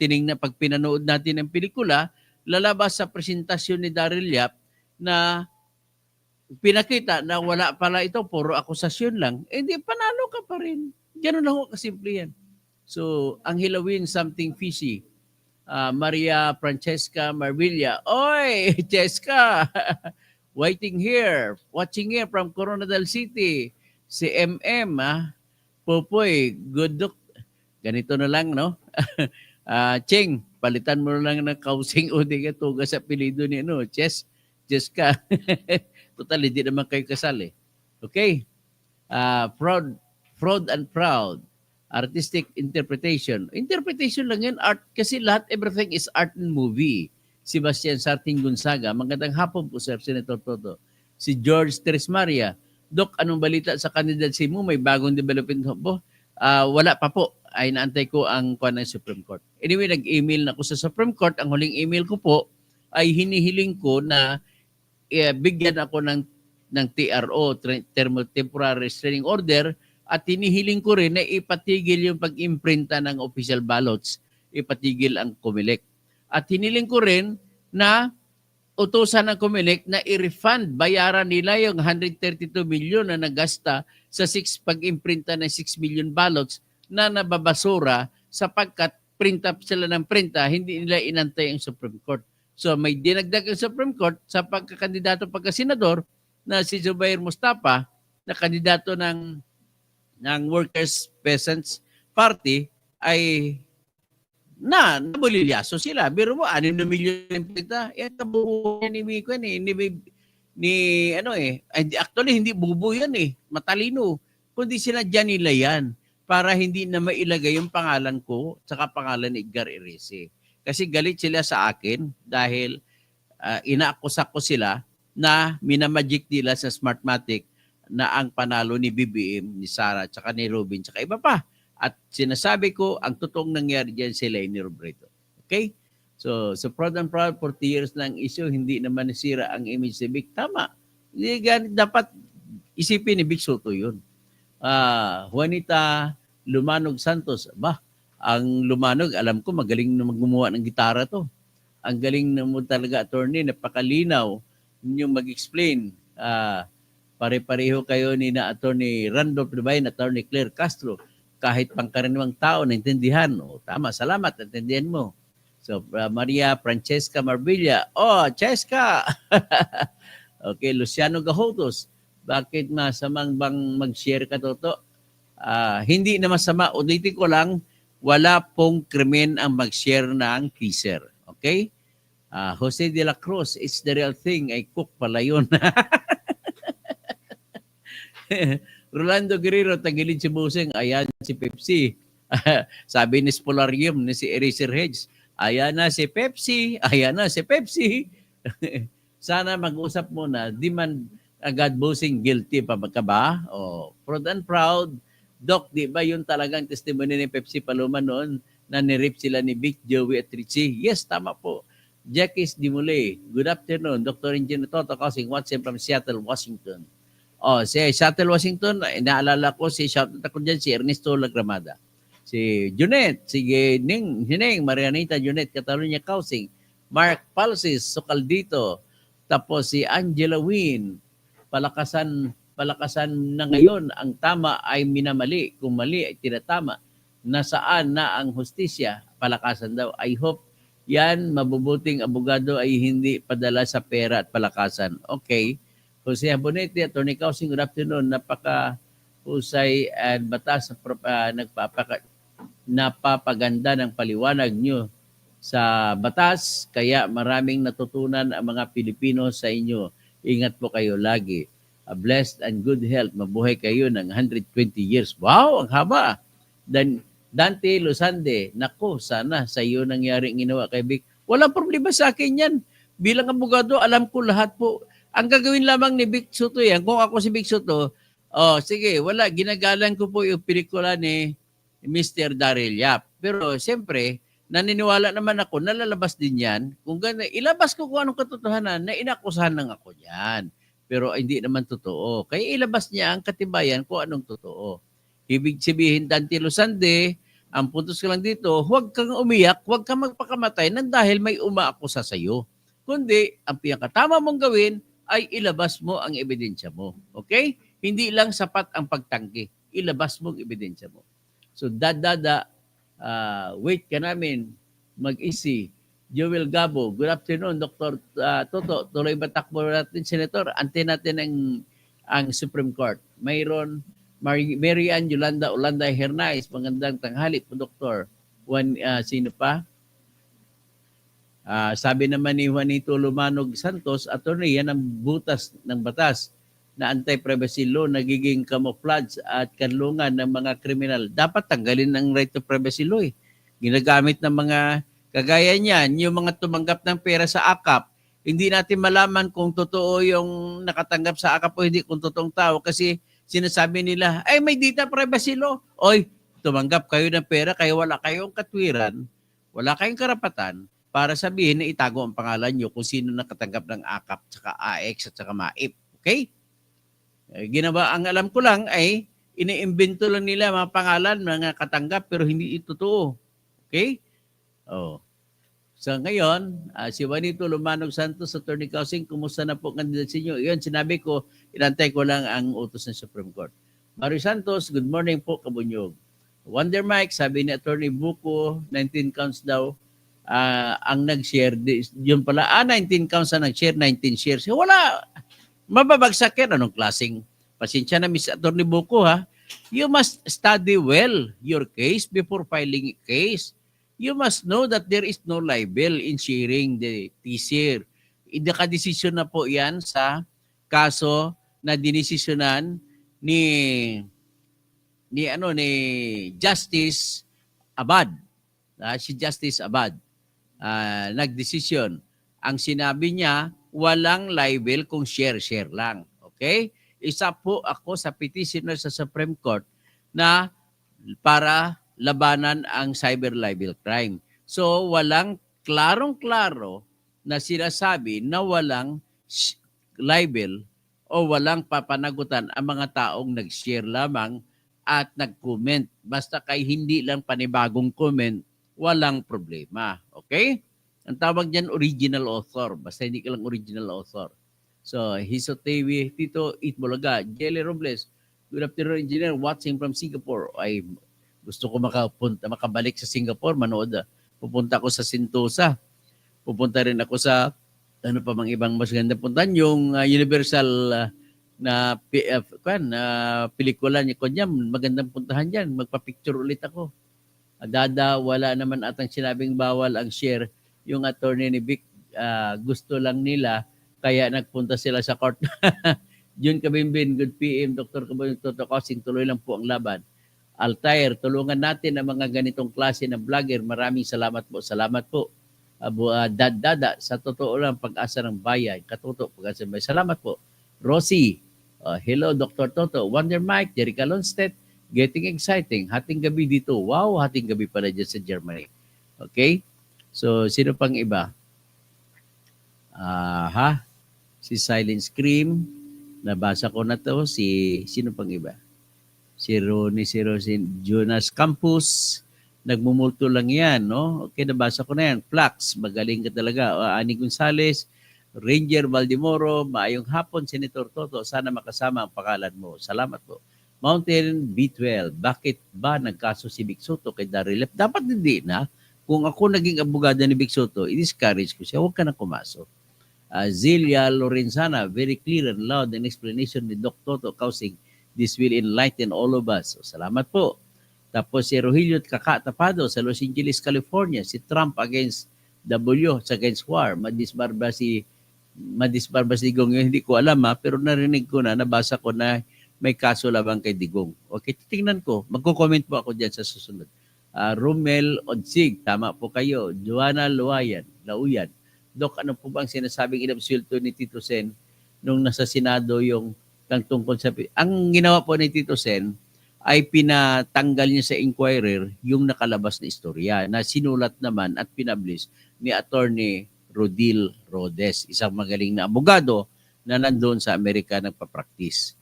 pinanood natin ang pelikula, lalabas sa presentasyon ni Daryl Yap na pinakita na wala pala ito, puro akusasyon lang, hindi, panalo ka pa rin. Ganun lang ako kasimple yan. So, ang hilawin, something fishy. Maria Francesca Marvilla, oy, Cheska, waiting here, watching here from Coronadal City. Si MM, Popoy, good look. Ganito na lang, no? Cheng, palitan mo na lang ng kausing o di ka tuga sa apelido ni Cheska. Total, hindi naman kayo kasal eh. Okay? Fraud and proud. Artistic interpretation. Interpretation lang yan, art. Kasi lahat, everything is art and movie. Sebastian Sarting Gonzaga. Magandang hapon po, Sir Senator Toto. Si George Tres Maria. Dok, anong balita sa candidacy mo? May bagong development po? Wala pa po. Ay naantay ko ang kuwan ng Supreme Court. Anyway, nag-email na ako sa Supreme Court. Ang huling email ko po ay hinihiling ko na bigyan ako ng TRO, Temporary Restraining Order, at hinihiling ko rin na ipatigil yung pag-imprinta ng official ballots, ipatigil ang COMELEC. At hiniling ko rin na utusan ng COMELEC na i-refund, bayaran nila yung 132 million na nagasta sa pag-imprinta ng 6 million ballots na nababasura sapagkat print up sila ng printa, hindi nila inantay ang Supreme Court. So may dinagdag ang Supreme Court sa pagkakandidato pagkasenador na si Zubair Mustafa na kandidato ng Workers Peasants Party ay nabulilyaso sila. Biro mo, 6 na milyon yung printa. Yan, kabuo ni Miko actually, hindi bubo yan eh. Matalino. Kundi sila dyan nila yan para hindi na mailagay yung pangalan ko saka pangalan ni Edgar Erese. Kasi galit sila sa akin dahil inaakusa ko sila na minamagic nila sa Smartmatic na ang panalo ni BBM, ni Sara, tsaka ni Robin, tsaka iba pa. At sinasabi ko, ang totoong nangyari dyan si Leni Robredo. Okay? So proud and proud, 40 years ng issue, hindi naman nasira ang image ni Vic. Tama. Dapat isipin ni Vic Soto yun. Juanita Lumanog Santos, ang Lumanog, alam ko magaling na gumawa ng gitara to. Ang galing na mo talaga, attorney, napakalinaw yung mag-explain. Pare-pareho kayo ni na attorney Randolph Divine, attorney Claire Castro. Kahit pangkaraniwang tao, naintindihan. Tama, salamat, naintindihan mo. So, Maria Francesca Marvilla. Cheska! Okay, Luciano Gahotos. Bakit masamang bang mag-share ka, Toto? Hindi na masama. Ulitin ko lang, wala pong krimen ang mag-share ng teaser. Okay? Jose de la Cruz, it's the real thing. Ay, cook pala yun. Rolando Guerrero, tagilid si Buseng. Ayan si Pepsi. Sabi ni Spolarium, ni si Eraser Hedge. Ayan na si Pepsi. Ayan na si Pepsi. Sana mag-usap muna. Di man agad Buseng guilty pa ba? Proud and proud. Doc, di ba yun talagang testimony ni Pepsi Paloma noon na nirip sila ni Vic, Joey at Richie? Yes, tama po. Jackie Dimule. Good afternoon. Dr. Engineer Toto Kosing, watching from Seattle, Washington. Si Seattle, Washington, naalala ko, shoutout ako dyan, si Ernesto Lagramada. Si Junet, si Hineng, Marianita Junet, Catalunya Kausing, Mark Palsis, Socaldito, tapos si Angela Win, palakasan na ngayon, ang tama ay minamali, kung mali ay tinatama, nasaan na ang hustisya, palakasan daw. I hope Yan, mabubuting abogado ay hindi padala sa pera at palakasan. Okay. Jose Abonete, Atty. Causing, good afternoon. Napaka-husay at batas napapaganda ng paliwanag nyo sa batas, kaya maraming natutunan ang mga Pilipino sa inyo. Ingat po kayo lagi. Blessed and good health. Mabuhay kayo ng 120 years. Wow, ang haba. Dan Dante Losande, nako, sana sa iyo nangyari ginawa kay Vic. Walang problema sa akin yan. Bilang abogado, alam ko lahat po. Ang gagawin lamang ni Vic Soto yan, kung ako si Vic Soto, sige, wala, ginagalan ko po yung pelikula ni Mr. Daryl Yap. Pero siyempre, naniniwala naman ako, nalalabas din yan. Kung gano'n, ilabas ko kung anong katotohanan na inakusahan lang ako yan. Pero hindi naman totoo. Kaya ilabas niya ang katibayan kung anong totoo. Ibig sabihin, Dante Losande, ang puntos ko lang dito, huwag kang umiyak, huwag kang magpakamatay nang dahil may umaakusa sa iyo. Kundi, ang pinakatama mong gawin ay ilabas mo ang ebidensya mo. Okay? Hindi lang sapat ang pagtanggi. Ilabas mo ang ebidensya mo. So, wait ka namin, mag-isi. Joel Gabo, good afternoon, Dr. Toto. Tuloy ba takbo natin, Senator? Antin natin ang Supreme Court. Mayroon Mary Ann Yolanda Olanda Hernais, magandang tanghali po, Doktor. Sino pa? Sabi naman ni Juanito Lumanog Santos, attorney, yan ang butas ng batas na anti-privacy law, nagiging camouflage at kanlungan ng mga kriminal. Dapat tanggalin ang right to privacy law. Ginagamit ng mga kagaya niyan, yung mga tumanggap ng pera sa AKAP, hindi natin malaman kung totoo yung nakatanggap sa AKAP o hindi, kung totoong tao, kasi sinasabi nila, ay may data privacy law. Oy, tumanggap kayo ng pera kaya wala kayong katwiran, wala kayong karapatan para sabihin na itago ang pangalan nyo kung sino nakatanggap ng AKAP, tsaka AX at tsaka MAIP. Okay? Ginawa, ang alam ko lang ay iniimbento lang nila mga pangalan, mga katanggap, pero hindi ito totoo. Okay? Oh. So ngayon, si Juanito Lumanog Santos, Attorney Causing, kumusta na po kandidacy nyo? Iyon, sinabi ko, inantay ko lang ang utos ng Supreme Court. Mario Santos, good morning po, Kabunyog. Wonder Mike, sabi ni Attorney Buko, 19 counts daw ang nag-share. Yun pala, 19 counts ang nag-share, 19 shares. Wala, mababagsak yan. Anong klaseng pasensya na, Miss Attorney Buko, ha? You must study well your case before filing a case. You must know that there is no libel in sharing the teaser. Nakadesisyon na po yan sa kaso na dinesisyonan ni Justice Abad. Si Justice Abad nagdesisyon. Ang sinabi niya, walang libel kung share lang. Okay? Isa po ako sa petitioner sa Supreme Court na para labanan ang cyber libel crime. So, walang klarong-klaro na sinasabi na walang libel o walang papanagutan ang mga taong nag-share lamang at nag-comment. Basta kay hindi lang panibagong comment, walang problema. Okay? Ang tawag dyan, original author. Basta hindi ka lang original author. So, Hisotewi, Tito Itbulaga, Jelly Robles, good afternoon, engineer, watching from Singapore. Ay, gusto ko makabalik sa Singapore, manood. Pupunta ako sa Sentosa. Pupunta rin ako sa, ano pa mang ibang mas ganda puntahan, yung Universal na pelikula niya ko niya, magandang puntahan dyan. Magpa-picture ulit ako. Wala naman atang sinabing bawal ang share. Yung attorney ni Vic, gusto lang nila, kaya nagpunta sila sa court. June Kabimbin, good PM, Dr. Kaboy, Toto Causing, tuloy lang po ang laban. Altair, tulungan natin ang mga ganitong klase ng vlogger. Maraming salamat po. Salamat po. Dada, sa totoo lang, pag-asa ng bayan. Katuto, pag-asa ng bayan. Salamat po. Rosie, hello Dr. Toto. Wonder Mike, Jerica Lonstedt, getting exciting. Hating gabi dito. Wow, hating gabi pala dyan sa Germany. Okay? So, sino pang iba? Si Silent Scream. Nabasa ko na to. Sino pang iba? Si Ronnie, Jonas Campus, nagmumulto lang yan, no? Okay, nabasa ko na yan. Flax, magaling ka talaga. Ani Gonzales, Ranger Valdemoro, maayong hapon, Senator Toto. Sana makasama ang pangalan mo. Salamat po. Mountain B12, bakit ba nagkaso si Vic Soto kay Daryl Yap? Dapat hindi na. kung ako naging abogado ni Vic Soto, i-discourage ko siya, huwag ka na pumasok. Zelia Lorenzana, very clear and loud an explanation ni Doc Toto Kausing. This will enlighten all of us. So, salamat po. Tapos si Rogelio Kaka Tapado sa Los Angeles, California. Si Trump against W sa against war. Madisbarba si Digong. Hindi ko alam pero narinig ko na, nabasa ko na may kaso labang kay Digong. Okay, titingnan ko. Magko-comment po ako dyan sa susunod. Romel Odsig, tama po kayo. Joanna Lauyan. Dok, ano po bang sinasabing inabsulto ni Tito Sen nung nasa Senado yung tungkol sa... Ang ginawa po ni Tito Sen ay pinatanggal niya sa Inquirer yung nakalabas na istorya na sinulat naman at pinablis ni Attorney Rodil Rodes, isang magaling na abogado na nandoon sa Amerika nagpa-practice.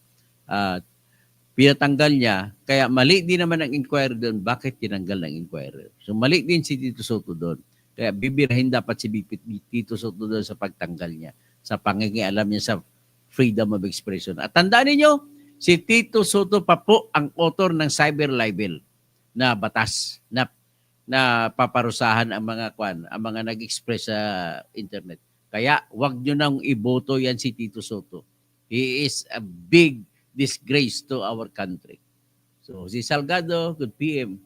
Pinatanggal niya, kaya mali din naman ang Inquirer doon. Bakit tinanggal ng Inquirer? So mali din si Tito Soto doon. Kaya bibirahin dapat si Tito Soto doon sa pagtanggal niya, sa pangingialam niya sa freedom of expression. At tandaan ninyo, si Tito Soto pa po ang author ng cyber libel na batas na paparusahan ang mga nag-express sa internet. Kaya wag nyo nang iboto yan si Tito Soto. He is a big disgrace to our country. So si Salgado, good PM.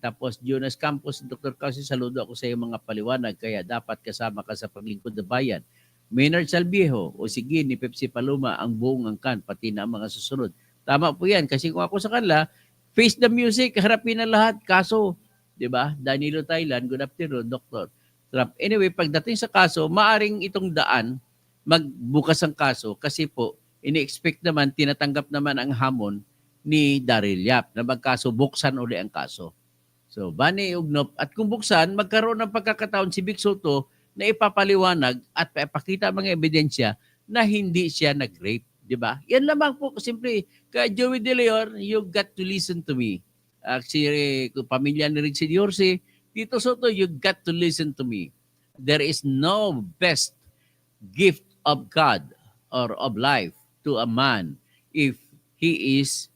Tapos Jonas Campos, Dr. Kasi, saludo ako sa iyo mga paliwanag, kaya dapat kasama ka sa paglingkod ng bayan. Maynard Salviejo, o sige ni Pepsi Paloma ang buong angkan, pati na ang mga susunod. Tama po yan, kasi kung ako sa kanila, face the music, harapin na lahat, kaso, di ba? Danilo Thailand, good afternoon, Dr. Trump. Anyway, pagdating sa kaso, maaring itong daan, magbukas ang kaso, kasi po, ini-expect naman, tinatanggap naman ang hamon ni Daryl Yap na magkaso, buksan uli ang kaso. So, Bani Ugnop, at kung buksan, magkaroon ng pagkakataon si Vic Soto na ipapaliwanag at ipakita mga ebidensya na hindi siya nag-rape. Di ba? Yan lamang po, simple. Kaya Joey De Leon, you got to listen to me. Kung pamilya ni Rick Sidiorse, Tito Soto, you got to listen to me. There is no best gift of God or of life to a man if he is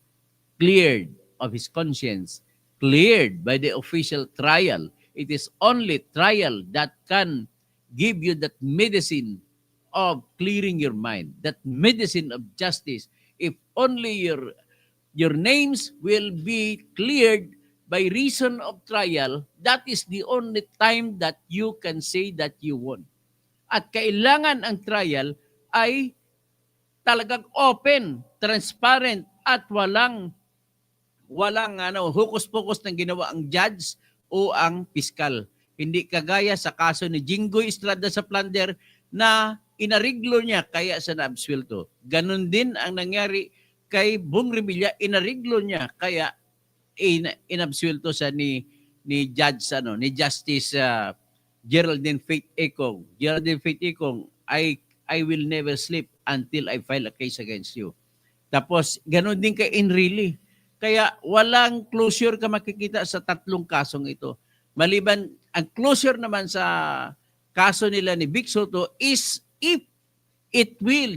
cleared of his conscience, cleared by the official trial. It is only trial that can give you that medicine of clearing your mind, that medicine of justice. If only your names will be cleared by reason of trial, that is the only time that you can say that you won. At kailangan ang trial ay talagang open, transparent, at walang hukus-pukus ng ginawa ang judge o ang piskal. Hindi kagaya sa kaso ni Jinggoy Estrada sa Plunder na inariglo niya kaya sa naabsuelto. Ganon din ang nangyari kay Bong Revilla, inariglo niya kaya inabsuelto sa ni Judge ni Justice Geraldine Faith Econg. Geraldine Faith Econg, I will never sleep until I file a case against you. Tapos ganon din kay Enrile. Kaya walang closure ka makikita sa tatlong kasong ito. Maliban, ang closure naman sa kaso nila ni Vic Soto is if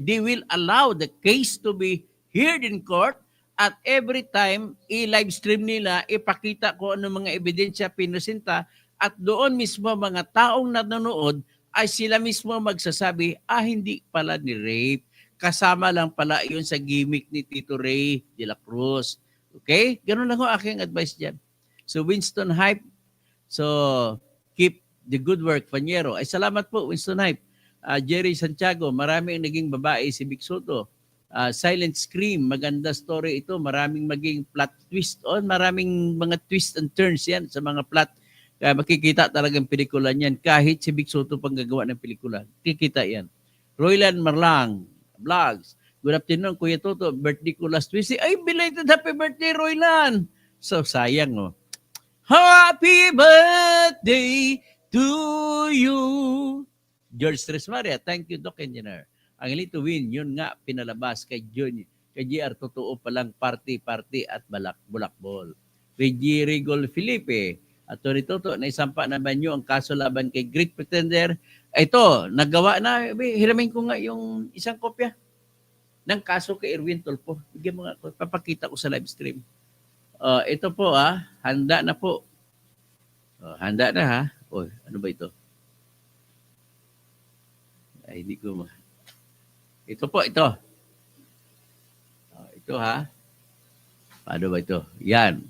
they will allow the case to be heard in court at every time i-live stream nila, ipakita ko ano mga ebidensya pinresenta at doon mismo mga taong nanonood ay sila mismo magsasabi, hindi pala ni rape. Kasama lang pala yun sa gimmick ni Tito Ray de la Cruz. Okay? Ganun lang ho aking advice dyan. So, Winston Hype. So, keep the good work, Fanyero. Ay, salamat po, Winston Hype. Jerry Santiago, maraming naging babae si Vic Soto. Silent Scream, maganda story ito. Maraming maging plot twist on. Maraming mga twist and turns yan sa mga plot. Kaya makikita talagang pelikula niyan. Kahit si Vic Soto pang gagawa ng pelikula. Kikita yan. Roylan Marlang, Vlogs. Good afternoon, Kuya Toto. Birthday ko last Wednesday. Ay, belated happy birthday, Roylan. So, sayang, Happy birthday to you. George Tresmaria, thank you, Doc Engineer. Ang Elite Win, yun nga, pinalabas kay JR, totoo palang party at bulakbol. Reggie Rigol Felipe, at Tony Toto, naisampa naman nyo ang kaso laban kay Great Pretender. Ito, nagawa na, hiramin ko nga yung isang kopya ng kaso kay Erwin Tulfo. Bigyan mo nga, papakita ko sa live stream. Ito po handa na po. Handa na Oy, ano ba ito? Ay, hindi ko ito po, ito. Ito ha. Paano ba ito? Yan.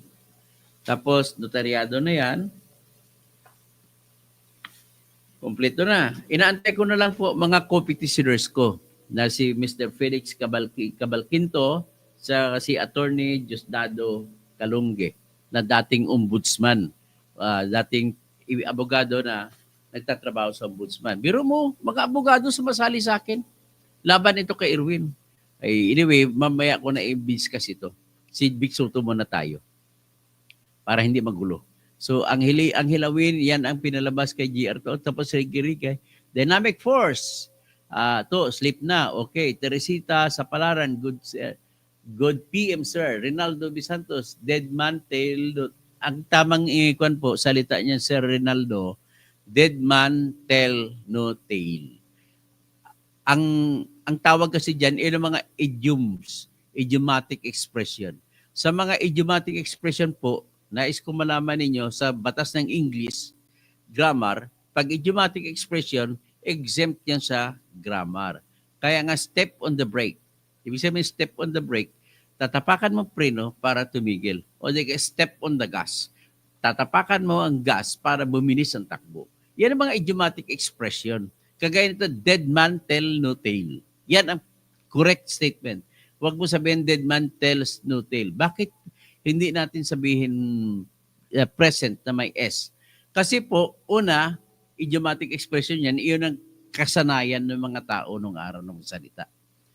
Tapos, notaryado na yan. Kompleto na. Inaantay ko na lang po mga co-petitioners ko na si Mr. Felix Cabalquinto sa si Attorney Diosdado Calungue na dating ombudsman, dating abogado na nagtatrabaho sa ombudsman. Biro mo, mga abogado sumasali sa akin. Laban ito kay Erwin. Ay, anyway, mamaya ko na i-discuss ito. Si Vic Soto muna tayo para hindi magulo. So ang hilawin, yan ang pinalabas kay GR to. Tapos kay Dynamic Force. To, sleep na. Okay, Teresita sa Palaran, good PM sir. Rinaldo Bisantos, dead man tell. Ang tamang ikon po, salita niya Sir Rinaldo, dead man tell no tale. Ang tawag kasi diyan ay mga idioms, idiomatic expression. Sa mga idiomatic expression po, nais ko malaman ninyo sa batas ng English grammar, pag idiomatic expression, exempt yan sa grammar. Kaya nga step on the brake. Ibig sabihin step on the brake, tatapakan mo preno para tumigil. O di step on the gas. Tatapakan mo ang gas para bumilis ang takbo. Yan ang mga idiomatic expression. Kagaya nito, dead man tell no tale. Yan ang correct statement. Huwag mo sabihin dead man tells no tale. Bakit hindi natin sabihin present na may S? Kasi po, una, idiomatic expression yan, iyon ang kasanayan ng mga tao nung araw ng salita.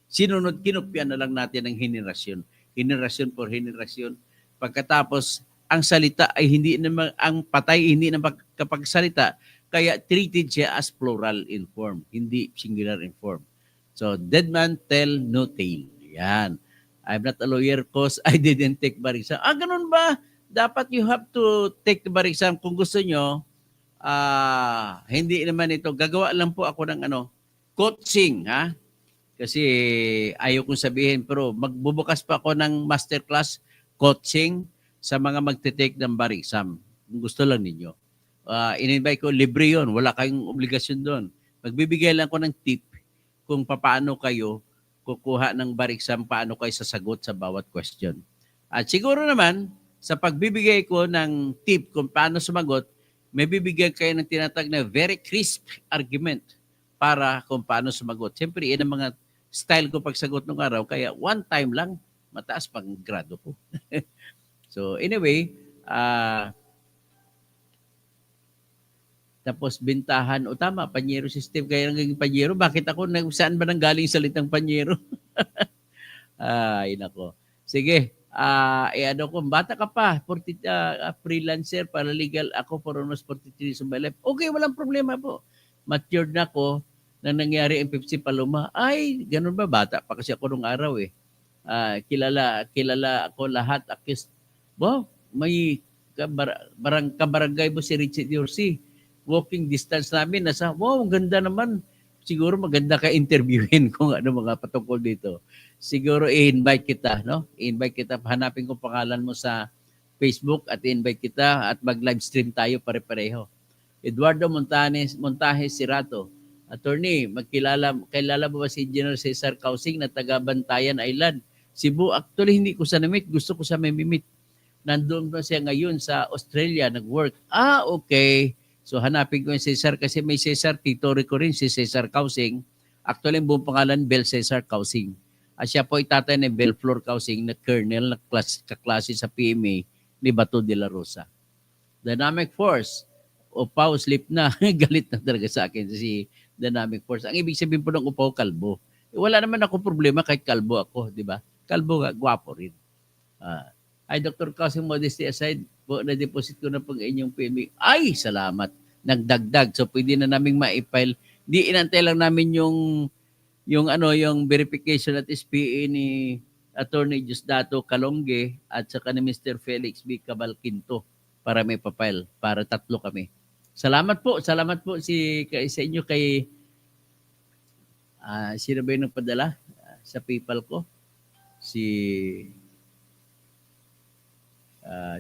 Sinunod, kinupyan na lang natin ang henerasyon. Henerasyon por henerasyon. Pagkatapos, ang salita ay hindi naman, ang patay hindi na kapagsalita, kaya treated siya as plural in form, hindi singular in form. So, dead man tell no tale. Yan. I'm not a lawyer cause I didn't take bar exam. Ganun ba? Dapat you have to take the bar exam kung gusto nyo. Hindi naman ito. Gagawa lang po ako ng coaching, ha? Kasi ayaw kong sabihin, pero magbubukas pa ako ng masterclass coaching sa mga magte-take ng bar exam. Kung gusto lang ninyo. In-invite ko, libre yun. Wala kayong obligasyon doon. Magbibigay lang ko ng tip kung paano kayo kukuha ng bar exam, paano kayo sasagot sa bawat question. At siguro naman, sa pagbibigay ko ng tip kung paano sumagot, may bibigyan kayo ng tinatag na very crisp argument para kung paano sumagot. Siyempre, yan ang mga style ko pagsagot ng araw, kaya one time lang, mataas pang grado ko. So anyway, tapos bintahan, o tama, panyero system, kaya naging panyero. Bakit ako, saan ba nang galing salitang panyero? Ay, nako. Sige, ano ko, bata ka pa, freelancer, paralegal ako for almost 43 years of my life. Okay, walang problema po. Matured na ako na nangyari ang Pepsi Paloma. Ay, ganun ba? Bata pa kasi ako nung araw eh. Kilala ako lahat. Wow, may kabarangay mo si Richard Yorsi. Walking distance namin, wow, ganda naman. Siguro maganda ka interviewin kung ano mga patungkol dito. Siguro i-invite kita, no? I-invite kita, hanapin ko pangalan mo sa Facebook at i-invite kita at mag-live stream tayo pare-pareho. Eduardo Montaje Sirato. Attorney, kilala mo ba si General Cesar Causing na taga Bantayan Island? Cebu, actually hindi ko sa na-meet, gusto ko sa may meet. Nandoon pa siya ngayon sa Australia, nag-work. Okay. So hanapin ko yung Cesar kasi may Cesar, Tito Rico rin, si Cesar Causing. Actually, ang buong pangalan, Bel Cesar Causing. At siya po ay tatay ni Belflor Causing na colonel na kaklase sa PMA ni Bato de la Rosa. Dynamic Force, upaw, sleep na. Galit na talaga sa akin si Dynamic Force. Ang ibig sabihin po ng upaw, kalbo. Wala naman ako problema kahit kalbo ako, di ba? Kalbo, gwapo rin. Ay, Dr. Causing, modesty aside, po, na-deposit ko na po inyong PMA. Ay, salamat. Nagdagdag. So, pwede na naming ma-file. Di inantay lang namin yung verification at SPA ni Attorney Diosdado Calungue at saka ni Mr. Felix B. Cabalquinto para may papile. Para tatlo kami. Salamat po sa inyo kay sino ba yung nagpadala sa PayPal ko? Si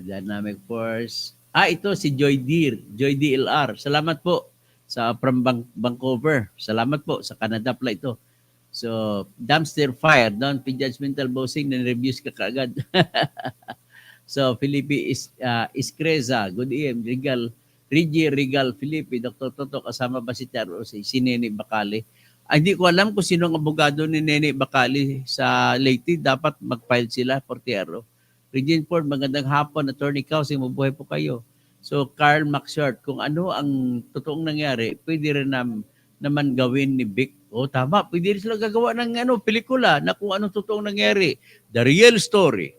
Dynamic Force. Ito si Joy DLR. Salamat po sa from Vancouver. Salamat po sa Canada pala ito. So, dumpster fire, don't be judgmental bossing, reviews ka kaagad. So, Felipe Iscreza, good evening, Regal Felipe, Dr. Toto, kasama ba si Charo, si Nene Bacali? Hindi ko alam kung sino ang abogado ni Nene Bacali sa Leyte. Dapat mag-file sila, Portiero. Regine Ford, magandang hapon. Attorney Kausing, mabuhay po kayo. So, Carl Maxshort, kung ano ang totoong nangyari, pwede rin naman gawin ni Vic. Tama. Pwede rin sila gagawa ng pelikula na kung anong totoong nangyari. The real story.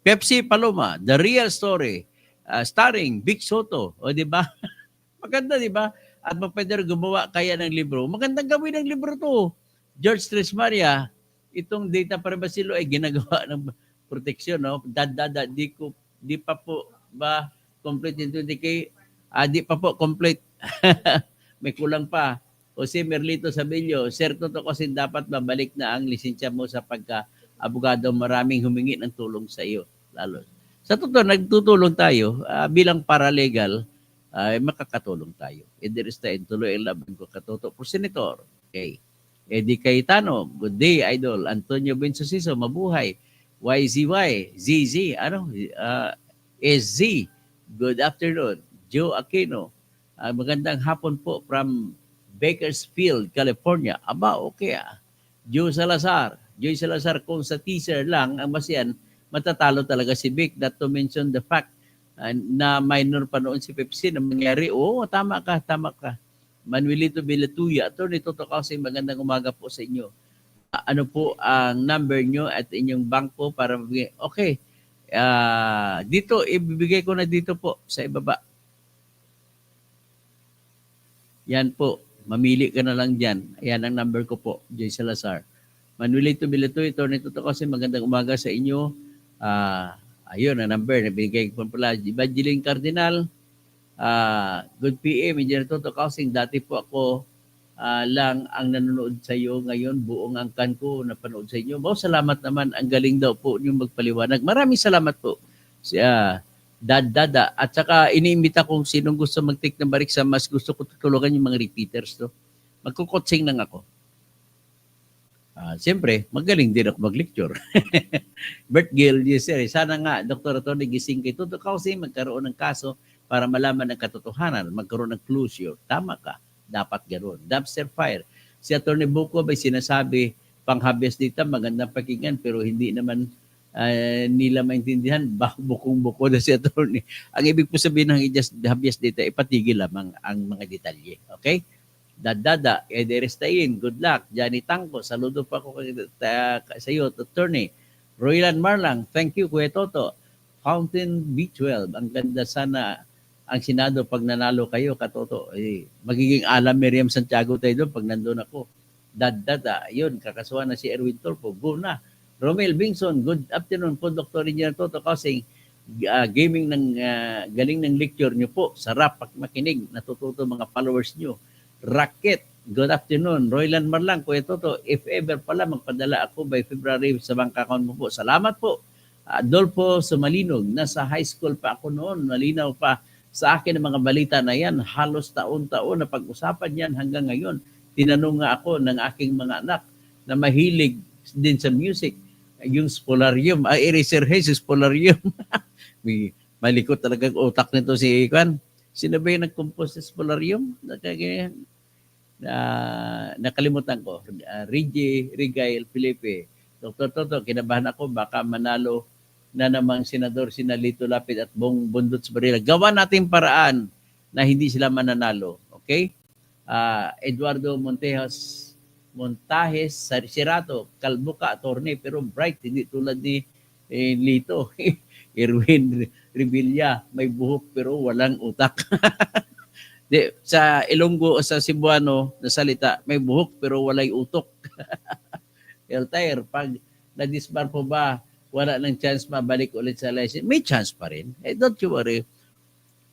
Pepsi Paloma, The Real Story, starring Vic Soto. Di ba? Maganda, di ba? At pwede rin gumawa kaya ng libro. Magandang gawin ng libro to. George Tres Maria, itong data privacy law ay ginagawa ng proteksyon. No? Di pa po ba complete in 20K? Di pa po complete. May kulang pa. Jose Merlito Sabilio, Sir Toto, kasi dapat babalik na ang lisensya mo sa pagka-abogado. Maraming humingi ng tulong sa iyo. Lalo. Sa totoo, nagtutulong tayo bilang paralegal, makakatulong tayo. Idris tayo, tuloy ang laban ko katoto. For Senator, okay. Eddie Cayetano, good day, Idol. Antonio Bensosiso, mabuhay. YZY, ZZ, SZ, good afternoon. Joe Aquino, magandang hapon po from Bakersfield, California. Okay Joe Salazar, kung sa teaser lang ang masyan, matatalo talaga si Vic, not to mention the fact na minor pa noon si Pepsi na mangyari. Tama ka. Manuelito Villatuya, Attorney Toto Kausing, magandang umaga po sa inyo. Ano po ang number nyo at inyong bangko para mabigay? Okay. Dito, ibibigay ko na dito po sa ibaba. Yan po. Mamili ka na lang dyan. Ayan ang number ko po, Joy Salazar. Manuelito Villatuya, Attorney Toto Kausing, magandang umaga sa inyo. Ayun ang number na binigay ko pala. Evangeline Cardinal, good PM, Engineer Toto Kausing. Dati po ako lang ang nanonood sa iyo. Ngayon, buong angkan ko napanood sa inyo. Salamat naman. Ang galing daw po yung magpaliwanag. Maraming salamat po. Dada. At saka iniimbita kong sinong gusto mag-take ng barik sa mas gusto ko tutulungan yung mga repeaters. Magkukotsing lang ako. Siyempre, magaling din ako mag-lecture. Bert Gill, yes sir, sana nga, Dr. Tony gising kay Toto Kausing, magkaroon ng kaso para malaman ang katotohanan, magkaroon ng closure. Tama ka, dapat ganoon. Dumpster fire. Si Atty. Buko may sinasabi, pang-habeas data, magandang pakinggan, pero hindi naman nila maintindihan, bukong-buko na si Atty. Ang ibig po sabihin ng habeas data, ipatigil lamang ang mga detalye. Okay? Dada, Ederestain, good luck. Johnny Tangko, saludo pa ko sa iyo, Attorney. Roylan Marlang, thank you, Kuya Toto. Fountain B12, ang ganda sana ang Senado pag nanalo kayo, Katoto. Magiging Alam Miriam Santiago tayo doon pag nandun ako. Dada, yun, kakasuhan na si Erwin Torpo, go na. Romel Bingson, good afternoon po, Dr. Engineer Toto Kausing. Gaming ng galing ng lecture nyo po. Sarap pag makinig, natututo mga followers nyo. Racket, good afternoon. Roylan Marlang, Kuya Toto, if ever pala magpadala ako by February sa bank account mo po. Salamat po. Adolfo Sumalinog, nasa high school pa ako noon. Malinaw pa sa akin ang mga balita na yan. Halos taon-taon na pag-usapan yan hanggang ngayon. Tinanong nga ako ng aking mga anak na mahilig din sa music. Yung Spolarium, Eraser Jesus Spolarium. May malikot talagang utak nito si Ikan. Sino ba yung nag-compose sa Spolarium? Nakalimutan ko. Regail Felipe. Dr. Toto, kinabahan ako. Baka manalo na namang senador sina Lito Lapid at Bong Bundots Barila. Gawa natin paraan na hindi sila mananalo. Okay? Eduardo Montajes Sirato, kalbo ka, attorney, pero bright, hindi tulad ni Lito. Erwin Revilla, may buhok pero walang utak. Sa Ilonggo o sa Cebuano na salita, may buhok pero walay utok. Eltair, pag na-disbar po ba, wala ng chance mabalik ulit sa license? May chance pa rin. Don't you worry.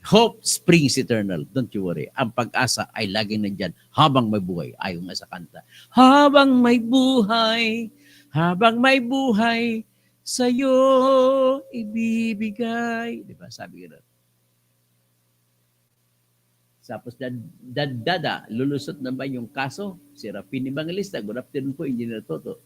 Hope springs eternal. Don't you worry. Ang pag-asa ay laging nandyan habang may buhay. Ayaw nga sa kanta. Habang may buhay, sa'yo ibibigay. Di ba? Sabi ko na. Tapos dadada, lulusot na ba yung kaso? Si Rapin Evangelista, good afternoon po, Engineer Toto.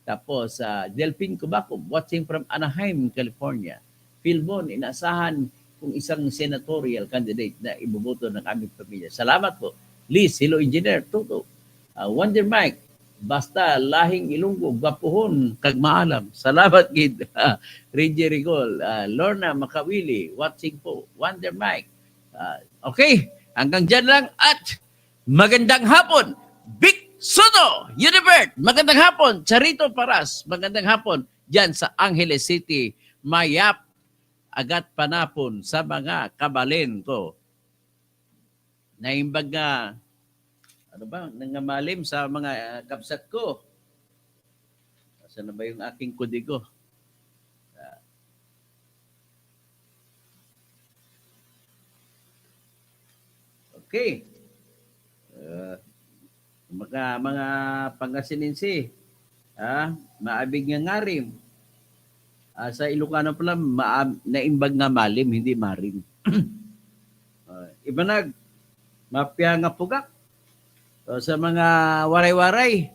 Tapos Delphine Cubaco, watching from Anaheim, California. Phil Bon, inaasahan kung isang senatorial candidate na iboboto ng aming pamilya. Salamat po. Liz, hello Engineer Toto. Wonder Mike, basta lahing Ilonggo, gwapuhon, kag maalam. Salamat kid. Reggie Rigol, Lorna Makawili, watching po. Wonder Mike. Okay, hanggang dyan lang at magandang hapon. Big Soto, Unibert, magandang hapon. Charito Paras, magandang hapon. Dyan sa Angeles City, Mayap, agat panapon sa mga kabalen ko. Naimbag nga, ano ba, nangamalim sa mga kapsat ko. Saan na ba yung aking kudigo? Okay. Mga Pangasininsi, maabig nga ngarim. Sa Ilocano pala, naimbag nga malim, hindi marim. Ibanag, mapya nga pugak. So, sa mga waray-waray,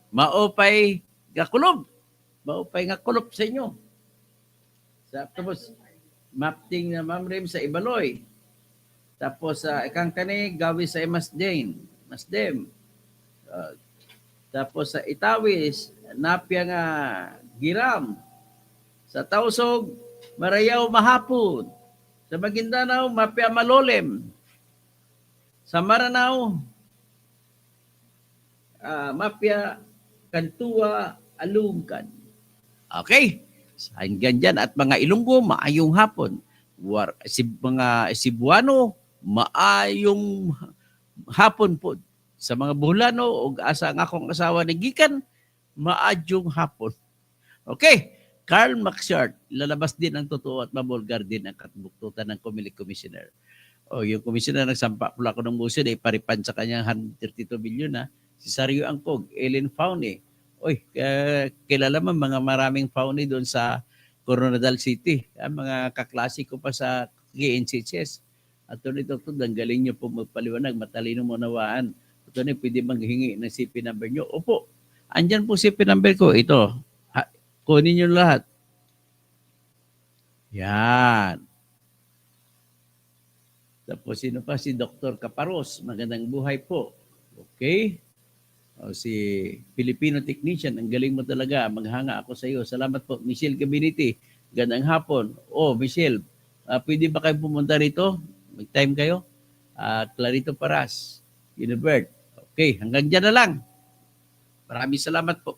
maupay nga kulob. Maupay nga kulob sa inyo. Tapos, mapting na mamrim sa Ibaloy. Tapos, ikang kani, gawi sa Masdem. Tapos, sa Itawis, napya nga giram. Sa Tausog, marayaw mahapon. Sa Maguindanao, mapya malolem. Sa Maranao, mapya kantua alungkan. Okay? Hanggang dyan. At mga Ilonggo, maayong hapon. Mga Cebuano, maayong hapon po. Sa mga Bulano, o asa ang akong asawa ni Gikan, maadyong hapon. Okay? Carl Maxart, lalabas din ang totoo at mabulgar din ang katbuktutan ng Comelec Commissioner. Yung Commissioner nagsampa pula ko ng motion, paripan sa kanyang 132 billion na. Si Sario Angkog, Ellen Faune. Kilala mo mga maraming Faune doon sa Coronadal City. Mga kaklase ko pa sa KNCHS. At ito, ang galing nyo po magpaliwanag, matalino mo nawaan. Ito pwede manghingi ng CP number nyo. Opo, andyan po CP number ko. Ito, kunin nyo lahat. Yan. Tapos sino pa? Si Dr. Caparos. Magandang buhay po. Okay? Si Filipino technician. Ang galing mo talaga. Maghanga ako sa iyo. Salamat po. Michelle Gabiniti. Gandang hapon. Michelle. Pwede ba kayo pumunta rito? Mag-time kayo? Clarito Paras. Unibert. Okay. Hanggang dyan na lang. Maraming salamat po.